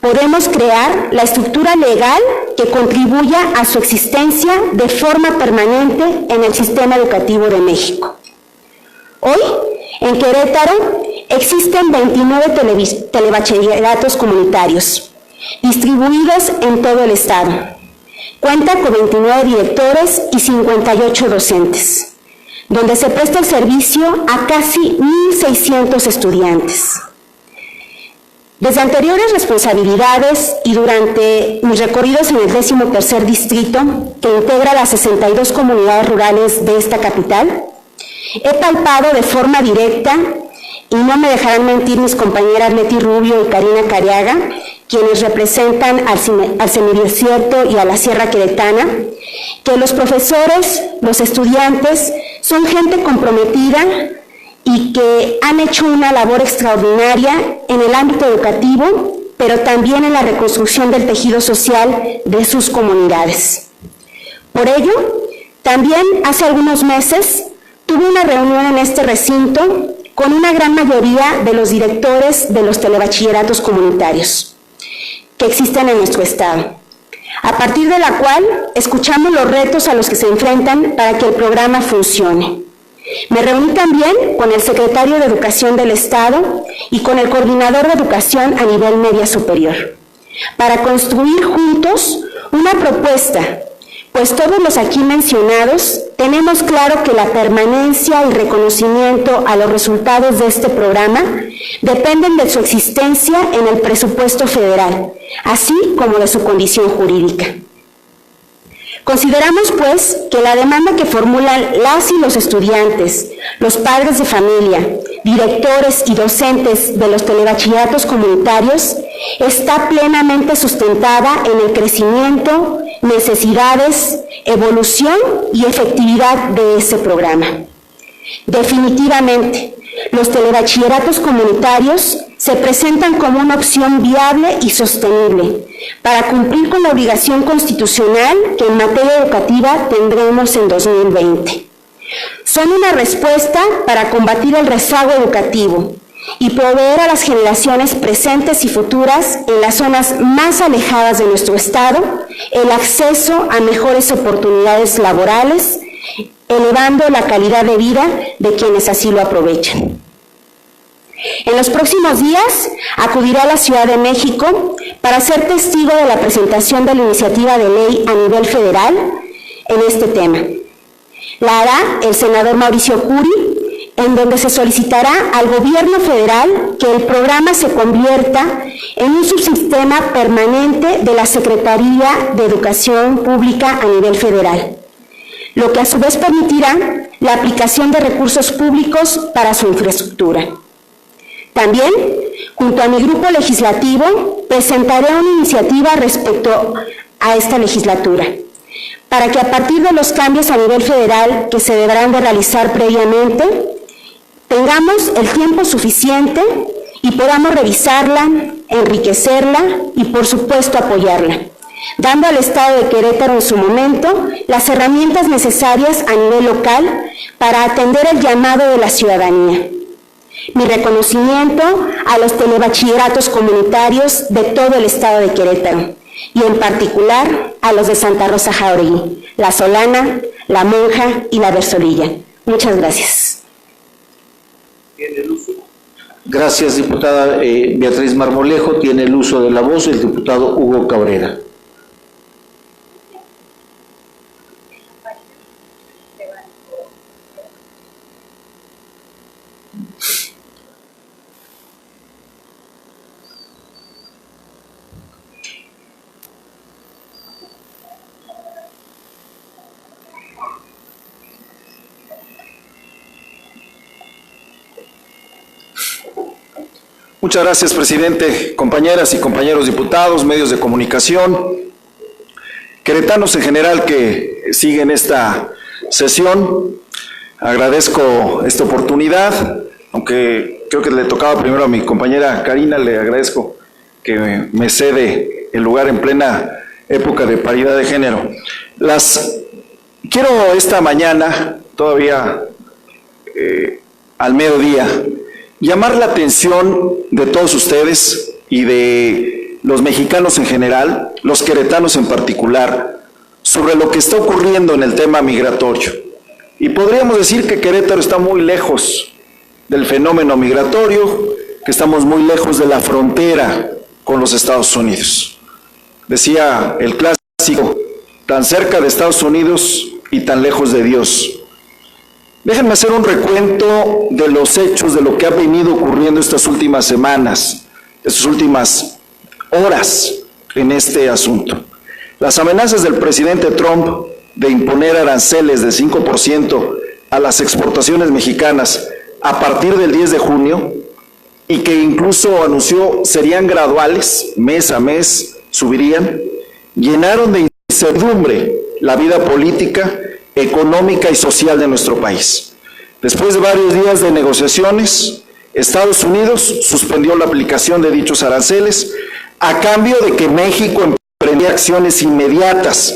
podemos crear la estructura legal que contribuya a su existencia de forma permanente en el sistema educativo de México. Hoy, en Querétaro, existen 29 telebachilleratos comunitarios, distribuidos en todo el estado. Cuenta con 29 directores y 58 docentes, donde se presta el servicio a casi 1,600 estudiantes. Desde anteriores responsabilidades y durante mis recorridos en el 13º distrito, que integra las 62 comunidades rurales de esta capital, he palpado de forma directa, y no me dejarán mentir mis compañeras Leti Rubio y Karina Cariaga, quienes representan al semidesierto y a la Sierra Queretana, que los profesores, los estudiantes, son gente comprometida y que han hecho una labor extraordinaria en el ámbito educativo, pero también en la reconstrucción del tejido social de sus comunidades. Por ello, también hace algunos meses tuve una reunión en este recinto con una gran mayoría de los directores de los telebachilleratos comunitarios que existen en nuestro estado, a partir de la cual escuchamos los retos a los que se enfrentan para que el programa funcione. Me reuní también con el secretario de Educación del Estado y con el coordinador de Educación a nivel media superior, para construir juntos una propuesta, pues todos los aquí mencionados tenemos claro que la permanencia y reconocimiento a los resultados de este programa dependen de su existencia en el presupuesto federal, así como de su condición jurídica. Consideramos, pues, que la demanda que formulan las y los estudiantes, los padres de familia, directores y docentes de los telebachilleratos comunitarios está plenamente sustentada en el crecimiento, necesidades, evolución y efectividad de ese programa. Definitivamente, los telebachilleratos comunitarios se presentan como una opción viable y sostenible para cumplir con la obligación constitucional que en materia educativa tendremos en 2020. Son una respuesta para combatir el rezago educativo y proveer a las generaciones presentes y futuras en las zonas más alejadas de nuestro estado el acceso a mejores oportunidades laborales, elevando la calidad de vida de quienes así lo aprovechan. En los próximos días acudiré a la Ciudad de México para ser testigo de la presentación de la iniciativa de ley a nivel federal en este tema. La hará el senador Mauricio Curi, en donde se solicitará al gobierno federal que el programa se convierta en un subsistema permanente de la Secretaría de Educación Pública a nivel federal, lo que a su vez permitirá la aplicación de recursos públicos para su infraestructura. También, junto a mi grupo legislativo, presentaré una iniciativa respecto a esta legislatura, para que a partir de los cambios a nivel federal que se deberán de realizar previamente, tengamos el tiempo suficiente y podamos revisarla, enriquecerla y, por supuesto, apoyarla, dando al Estado de Querétaro en su momento las herramientas necesarias a nivel local para atender el llamado de la ciudadanía. Mi reconocimiento a los telebachilleratos comunitarios de todo el Estado de Querétaro y en particular a los de Santa Rosa Jauregui, La Solana, La Monja y La Versolilla. Muchas gracias. Gracias, diputada Beatriz Marmolejo. Tiene el uso de la voz el diputado Hugo Cabrera. Muchas gracias, presidente, compañeras y compañeros diputados, medios de comunicación, queretanos en general que siguen esta sesión. Agradezco esta oportunidad, aunque creo que le tocaba primero a mi compañera Karina, le agradezco que me cede el lugar en plena época de paridad de género. Quiero esta mañana, todavía al mediodía, llamar la atención de todos ustedes y de los mexicanos en general, los queretanos en particular, sobre lo que está ocurriendo en el tema migratorio. Y podríamos decir que Querétaro está muy lejos del fenómeno migratorio, que estamos muy lejos de la frontera con los Estados Unidos. Decía el clásico, tan cerca de Estados Unidos y tan lejos de Dios. Déjenme hacer un recuento de los hechos, de lo que ha venido ocurriendo estas últimas semanas, estas últimas horas en este asunto. Las amenazas del presidente Trump de imponer aranceles de 5% a las exportaciones mexicanas a partir del 10 de junio, y que incluso anunció serían graduales, mes a mes subirían, llenaron de incertidumbre la vida política, económica y social de nuestro país. Después de varios días de negociaciones, Estados Unidos suspendió la aplicación de dichos aranceles a cambio de que México emprendiera acciones inmediatas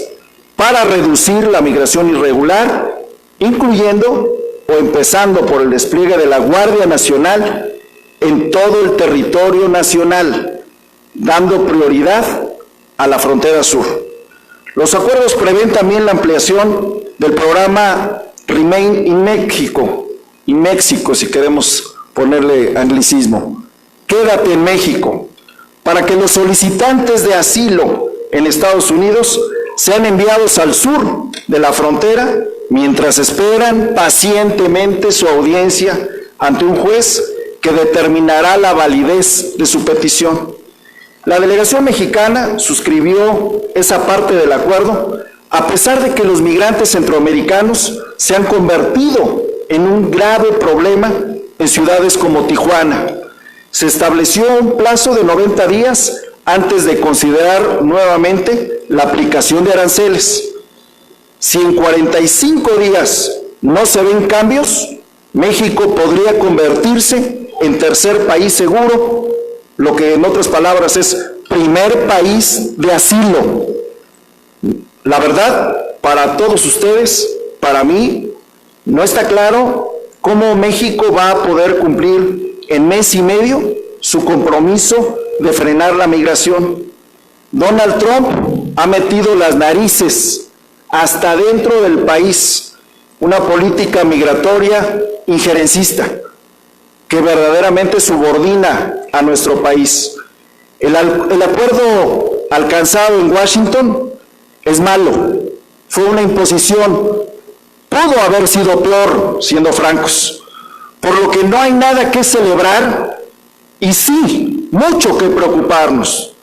para reducir la migración irregular, incluyendo o empezando por el despliegue de la Guardia Nacional en todo el territorio nacional, dando prioridad a la frontera sur. Los acuerdos prevén también la ampliación del programa Remain in México, si queremos ponerle anglicismo, Quédate en México, para que los solicitantes de asilo en Estados Unidos sean enviados al sur de la frontera mientras esperan pacientemente su audiencia ante un juez que determinará la validez de su petición. La delegación mexicana suscribió esa parte del acuerdo, a pesar de que los migrantes centroamericanos se han convertido en un grave problema en ciudades como Tijuana. Se estableció un plazo de 90 días antes de considerar nuevamente la aplicación de aranceles. Si en 45 días no se ven cambios, México podría convertirse en tercer país seguro, lo que en otras palabras es primer país de asilo. La verdad, para todos ustedes, para mí, no está claro cómo México va a poder cumplir en mes y medio su compromiso de frenar la migración. Donald Trump ha metido las narices hasta dentro del país, una política migratoria injerencista que verdaderamente subordina a nuestro país. El acuerdo alcanzado en Washington es malo, fue una imposición, pudo haber sido peor, siendo francos, por lo que no hay nada que celebrar y sí, mucho que preocuparnos.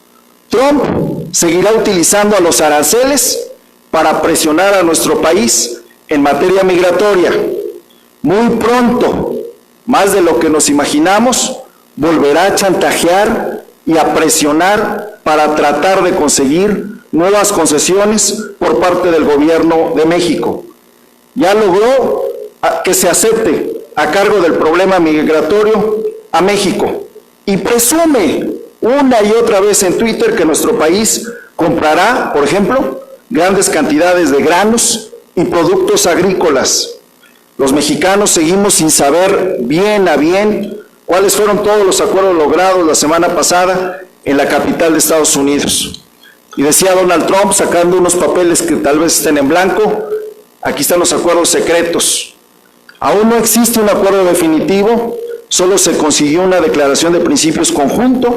Trump seguirá utilizando a los aranceles para presionar a nuestro país en materia migratoria. Muy pronto, más de lo que nos imaginamos, volverá a chantajear y a presionar para tratar de conseguir nuevas concesiones por parte del gobierno de México. Ya logró que se acepte a cargo del problema migratorio a México y presume una y otra vez en Twitter que nuestro país comprará, por ejemplo, grandes cantidades de granos y productos agrícolas. Los mexicanos seguimos sin saber bien a bien cuáles fueron todos los acuerdos logrados la semana pasada en la capital de Estados Unidos. Y decía Donald Trump, sacando unos papeles que tal vez estén en blanco, aquí están los acuerdos secretos. Aún no existe un acuerdo definitivo, solo se consiguió una declaración de principios conjunta,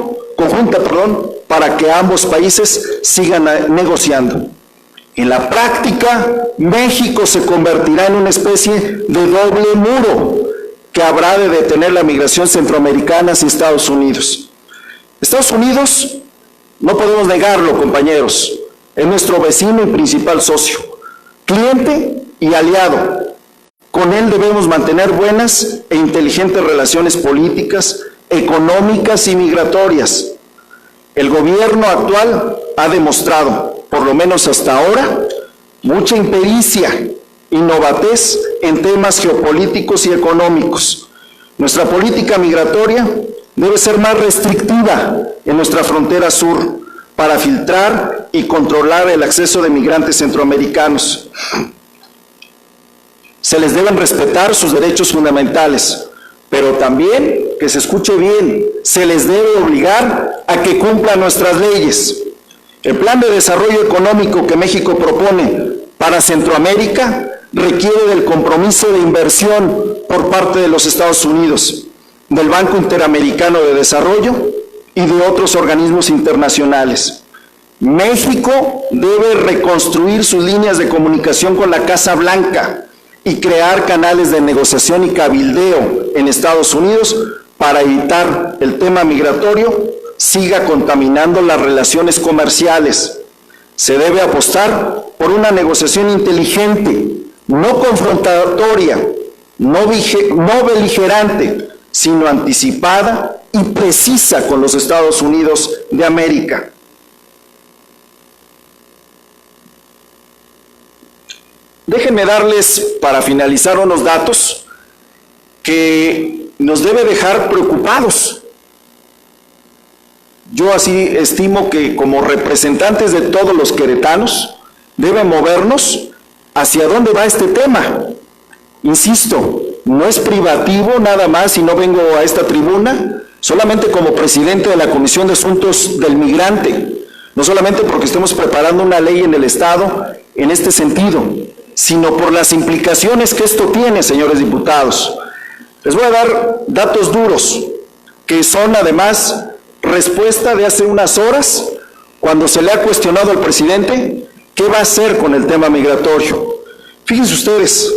para que ambos países sigan negociando. En la práctica, México se convertirá en una especie de doble muro que habrá de detener la migración centroamericana hacia Estados Unidos. Estados Unidos, no podemos negarlo, compañeros, es nuestro vecino y principal socio, cliente y aliado. Con él debemos mantener buenas e inteligentes relaciones políticas, económicas y migratorias. El gobierno actual ha demostrado, por lo menos hasta ahora, mucha impericia y novatez en temas geopolíticos y económicos. Nuestra política migratoria debe ser más restrictiva en nuestra frontera sur para filtrar y controlar el acceso de migrantes centroamericanos. Se les deben respetar sus derechos fundamentales, pero también, que se escuche bien, se les debe obligar a que cumplan nuestras leyes. El plan de desarrollo económico que México propone para Centroamérica requiere del compromiso de inversión por parte de los Estados Unidos, del Banco Interamericano de Desarrollo y de otros organismos internacionales. México debe reconstruir sus líneas de comunicación con la Casa Blanca y crear canales de negociación y cabildeo en Estados Unidos para evitar el tema migratorio siga contaminando las relaciones comerciales. Se debe apostar por una negociación inteligente, no confrontatoria, no beligerante, sino anticipada y precisa con los Estados Unidos de América. Déjenme darles, para finalizar, unos datos que nos debe dejar preocupados. Yo así estimo que como representantes de todos los queretanos deben movernos hacia dónde va este tema. Insisto, no es privativo nada más, y no vengo a esta tribuna solamente como presidente de la Comisión de Asuntos del Migrante, no solamente porque estemos preparando una ley en el Estado en este sentido, sino por las implicaciones que esto tiene, señores diputados. Les voy a dar datos duros, que son además respuesta de hace unas horas, cuando se le ha cuestionado al presidente qué va a hacer con el tema migratorio. Fíjense ustedes,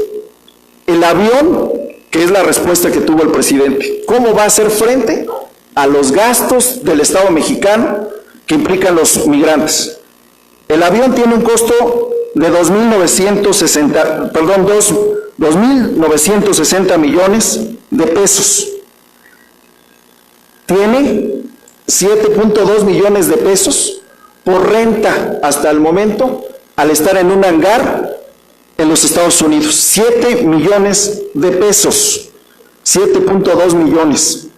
el avión, que es la respuesta que tuvo el presidente, ¿cómo va a hacer frente a los gastos del Estado mexicano que implican los migrantes? El avión tiene un costo de 2.960 millones de pesos. Tiene 7.2 millones de pesos por renta hasta el momento al estar en un hangar en los Estados Unidos. 7 millones de pesos, 7.2 millones.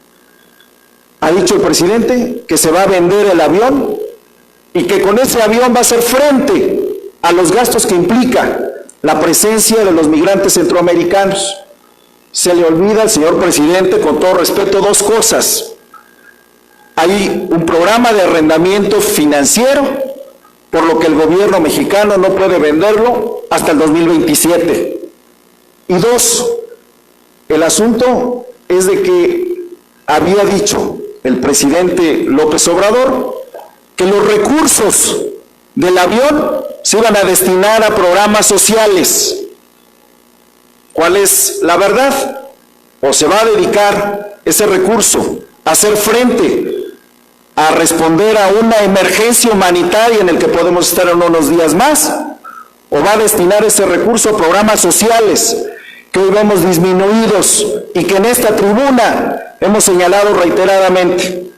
Ha dicho el presidente que se va a vender el avión y que con ese avión va a hacer frente a los gastos que implica la presencia de los migrantes centroamericanos. Se le olvida al señor presidente, con todo respeto, dos cosas. Hay un programa de arrendamiento financiero, por lo que el gobierno mexicano no puede venderlo hasta el 2027. Y dos, el asunto es de que había dicho el presidente López Obrador que los recursos del avión se iban a destinar a programas sociales. ¿Cuál es la verdad? ¿O se va a dedicar ese recurso a hacer frente a responder a una emergencia humanitaria en el que podemos estar en unos días más? ¿O va a destinar ese recurso a programas sociales que hoy vemos disminuidos y que en esta tribuna hemos señalado reiteradamente?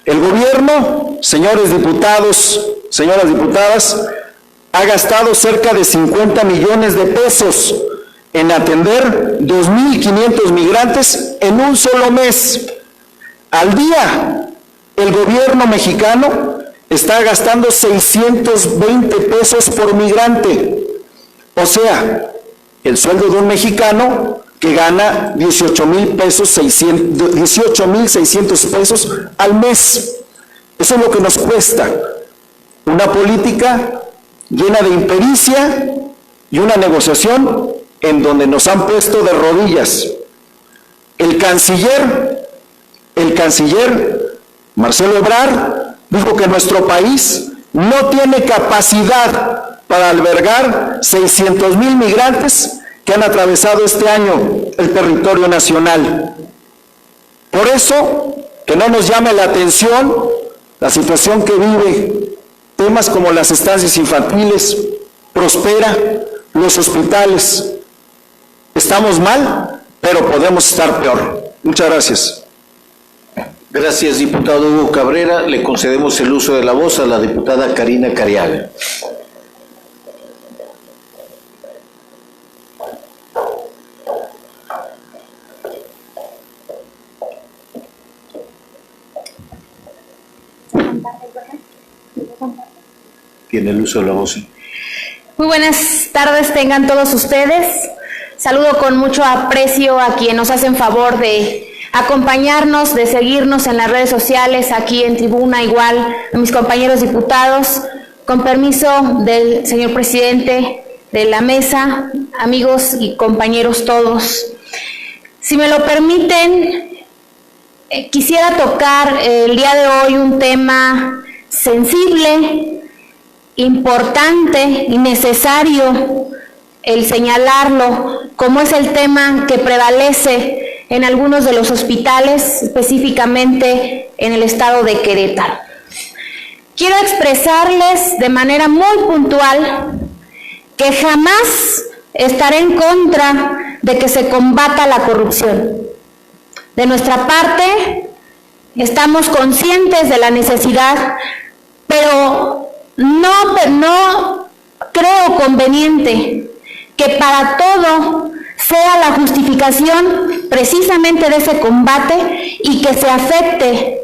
El gobierno, señores diputados, señoras diputadas, ha gastado cerca de 50 millones de pesos en atender 2.500 migrantes en un solo mes. Al día, el gobierno mexicano está gastando 620 pesos por migrante. O sea, el sueldo de un mexicano que gana 18,600 pesos al mes. Eso es lo que nos cuesta una política llena de impericia y una negociación en donde nos han puesto de rodillas. El canciller Marcelo Ebrard dijo que nuestro país no tiene capacidad para albergar 600,000 migrantes que han atravesado este año el territorio nacional. Por eso, que no nos llame la atención la situación que vive, temas como las estancias infantiles, Prospera, los hospitales. Estamos mal, pero podemos estar peor. Muchas gracias. Gracias, diputado Hugo Cabrera. Le concedemos el uso de la voz a la diputada Karina Cariaga. Tiene el uso de la voz. Muy buenas tardes tengan todos ustedes. Saludo con mucho aprecio a quienes nos hacen favor de acompañarnos, de seguirnos en las redes sociales, aquí en tribuna, igual a mis compañeros diputados. Con permiso del señor presidente de la mesa, amigos y compañeros todos. Si me lo permiten, quisiera tocar el día de hoy un tema sensible, importante y necesario el señalarlo, como es el tema que prevalece en algunos de los hospitales, específicamente en el estado de Querétaro. Quiero expresarles de manera muy puntual que jamás estaré en contra de que se combata la corrupción. De nuestra parte, estamos conscientes de la necesidad, pero no creo conveniente que para todo sea la justificación precisamente de ese combate y que se afecte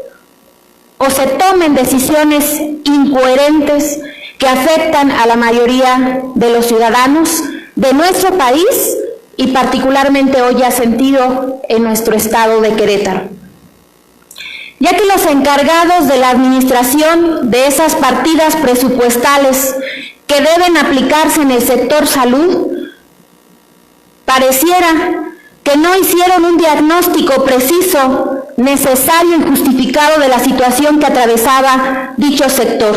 o se tomen decisiones incoherentes que afectan a la mayoría de los ciudadanos de nuestro país y particularmente hoy ya sentido en nuestro estado de Querétaro. Ya que los encargados de la administración de esas partidas presupuestales que deben aplicarse en el sector salud, pareciera que no hicieron un diagnóstico preciso, necesario y justificado de la situación que atravesaba dicho sector.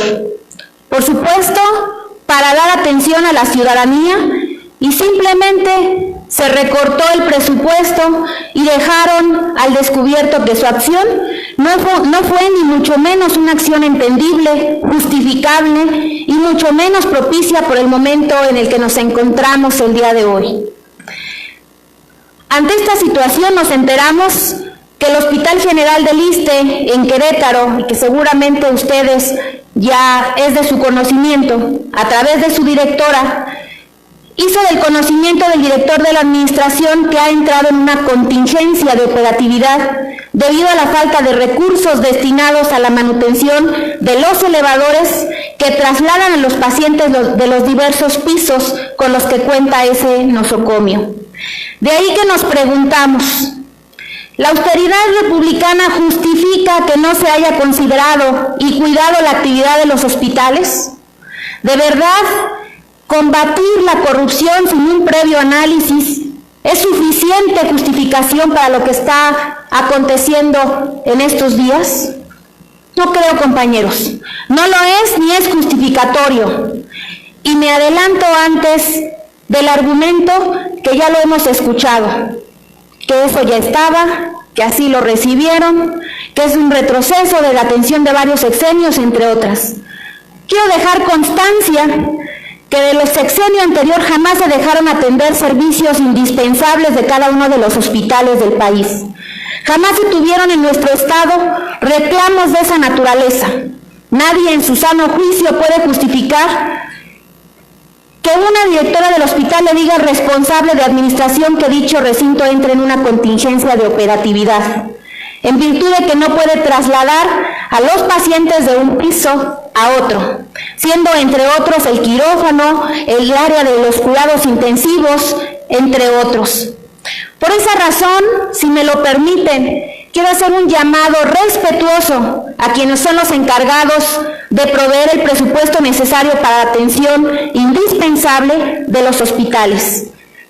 Por supuesto, para dar atención a la ciudadanía, y simplemente se recortó el presupuesto y dejaron al descubierto que su acción no fue ni mucho menos una acción entendible, justificable y mucho menos propicia por el momento en el que nos encontramos el día de hoy. Ante esta situación nos enteramos que el Hospital General del ISSSTE en Querétaro, y que seguramente ustedes ya es de su conocimiento, a través de su directora, hizo del conocimiento del director de la administración que ha entrado en una contingencia de operatividad debido a la falta de recursos destinados a la manutención de los elevadores que trasladan a los pacientes de los diversos pisos con los que cuenta ese nosocomio. De ahí que nos preguntamos, ¿la austeridad republicana justifica que no se haya considerado y cuidado la actividad de los hospitales? ¿De verdad combatir la corrupción sin un previo análisis es suficiente justificación para lo que está aconteciendo en estos días? No creo, compañeros. No lo es ni es justificatorio. Y me adelanto antes del argumento que ya lo hemos escuchado, que eso ya estaba, que así lo recibieron, que es un retroceso de la atención de varios sexenios, entre otras. Quiero dejar constancia que de los sexenios anterior jamás se dejaron atender servicios indispensables de cada uno de los hospitales del país. Jamás se tuvieron en nuestro estado reclamos de esa naturaleza. Nadie en su sano juicio puede justificar que una directora del hospital le diga al responsable de administración que dicho recinto entre en una contingencia de operatividad, en virtud de que no puede trasladar a los pacientes de un piso a otro, siendo entre otros el quirófano, el área de los cuidados intensivos, entre otros. Por esa razón, si me lo permiten, quiero hacer un llamado respetuoso a quienes son los encargados de proveer el presupuesto necesario para la atención indispensable de los hospitales,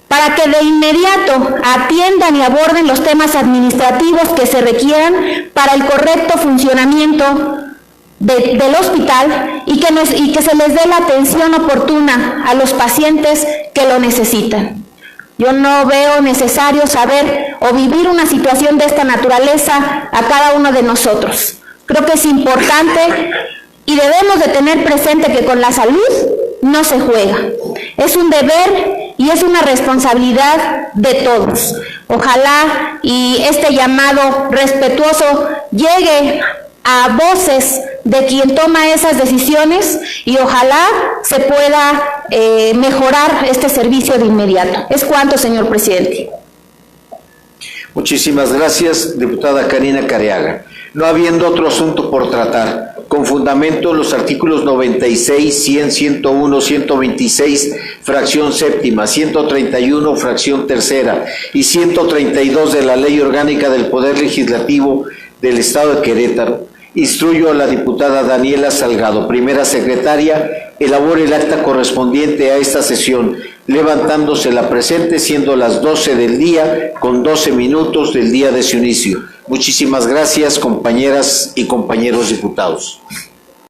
para que de inmediato atiendan y aborden los temas administrativos que se requieran para el correcto funcionamiento del hospital y que se les dé la atención oportuna a los pacientes que lo necesitan. Yo no veo necesario saber o vivir una situación de esta naturaleza a cada uno de nosotros. Creo que es importante y debemos de tener presente que con la salud no se juega. Es un deber y es una responsabilidad de todos. Ojalá y este llamado respetuoso llegue a voces de quien toma esas decisiones y ojalá se pueda mejorar este servicio de inmediato. Es cuanto, señor presidente. Muchísimas gracias, diputada Karina Careaga. No habiendo otro asunto por tratar, con fundamento en los artículos 96, 100, 101, 126, fracción séptima, 131, fracción tercera y 132 de la Ley Orgánica del Poder Legislativo del Estado de Querétaro, instruyo a la diputada Daniela Salgado, primera secretaria, elabore el acta correspondiente a esta sesión, levantándose la presente siendo las 12 del día con 12 minutos del día de su inicio. Muchísimas gracias, compañeras y compañeros diputados.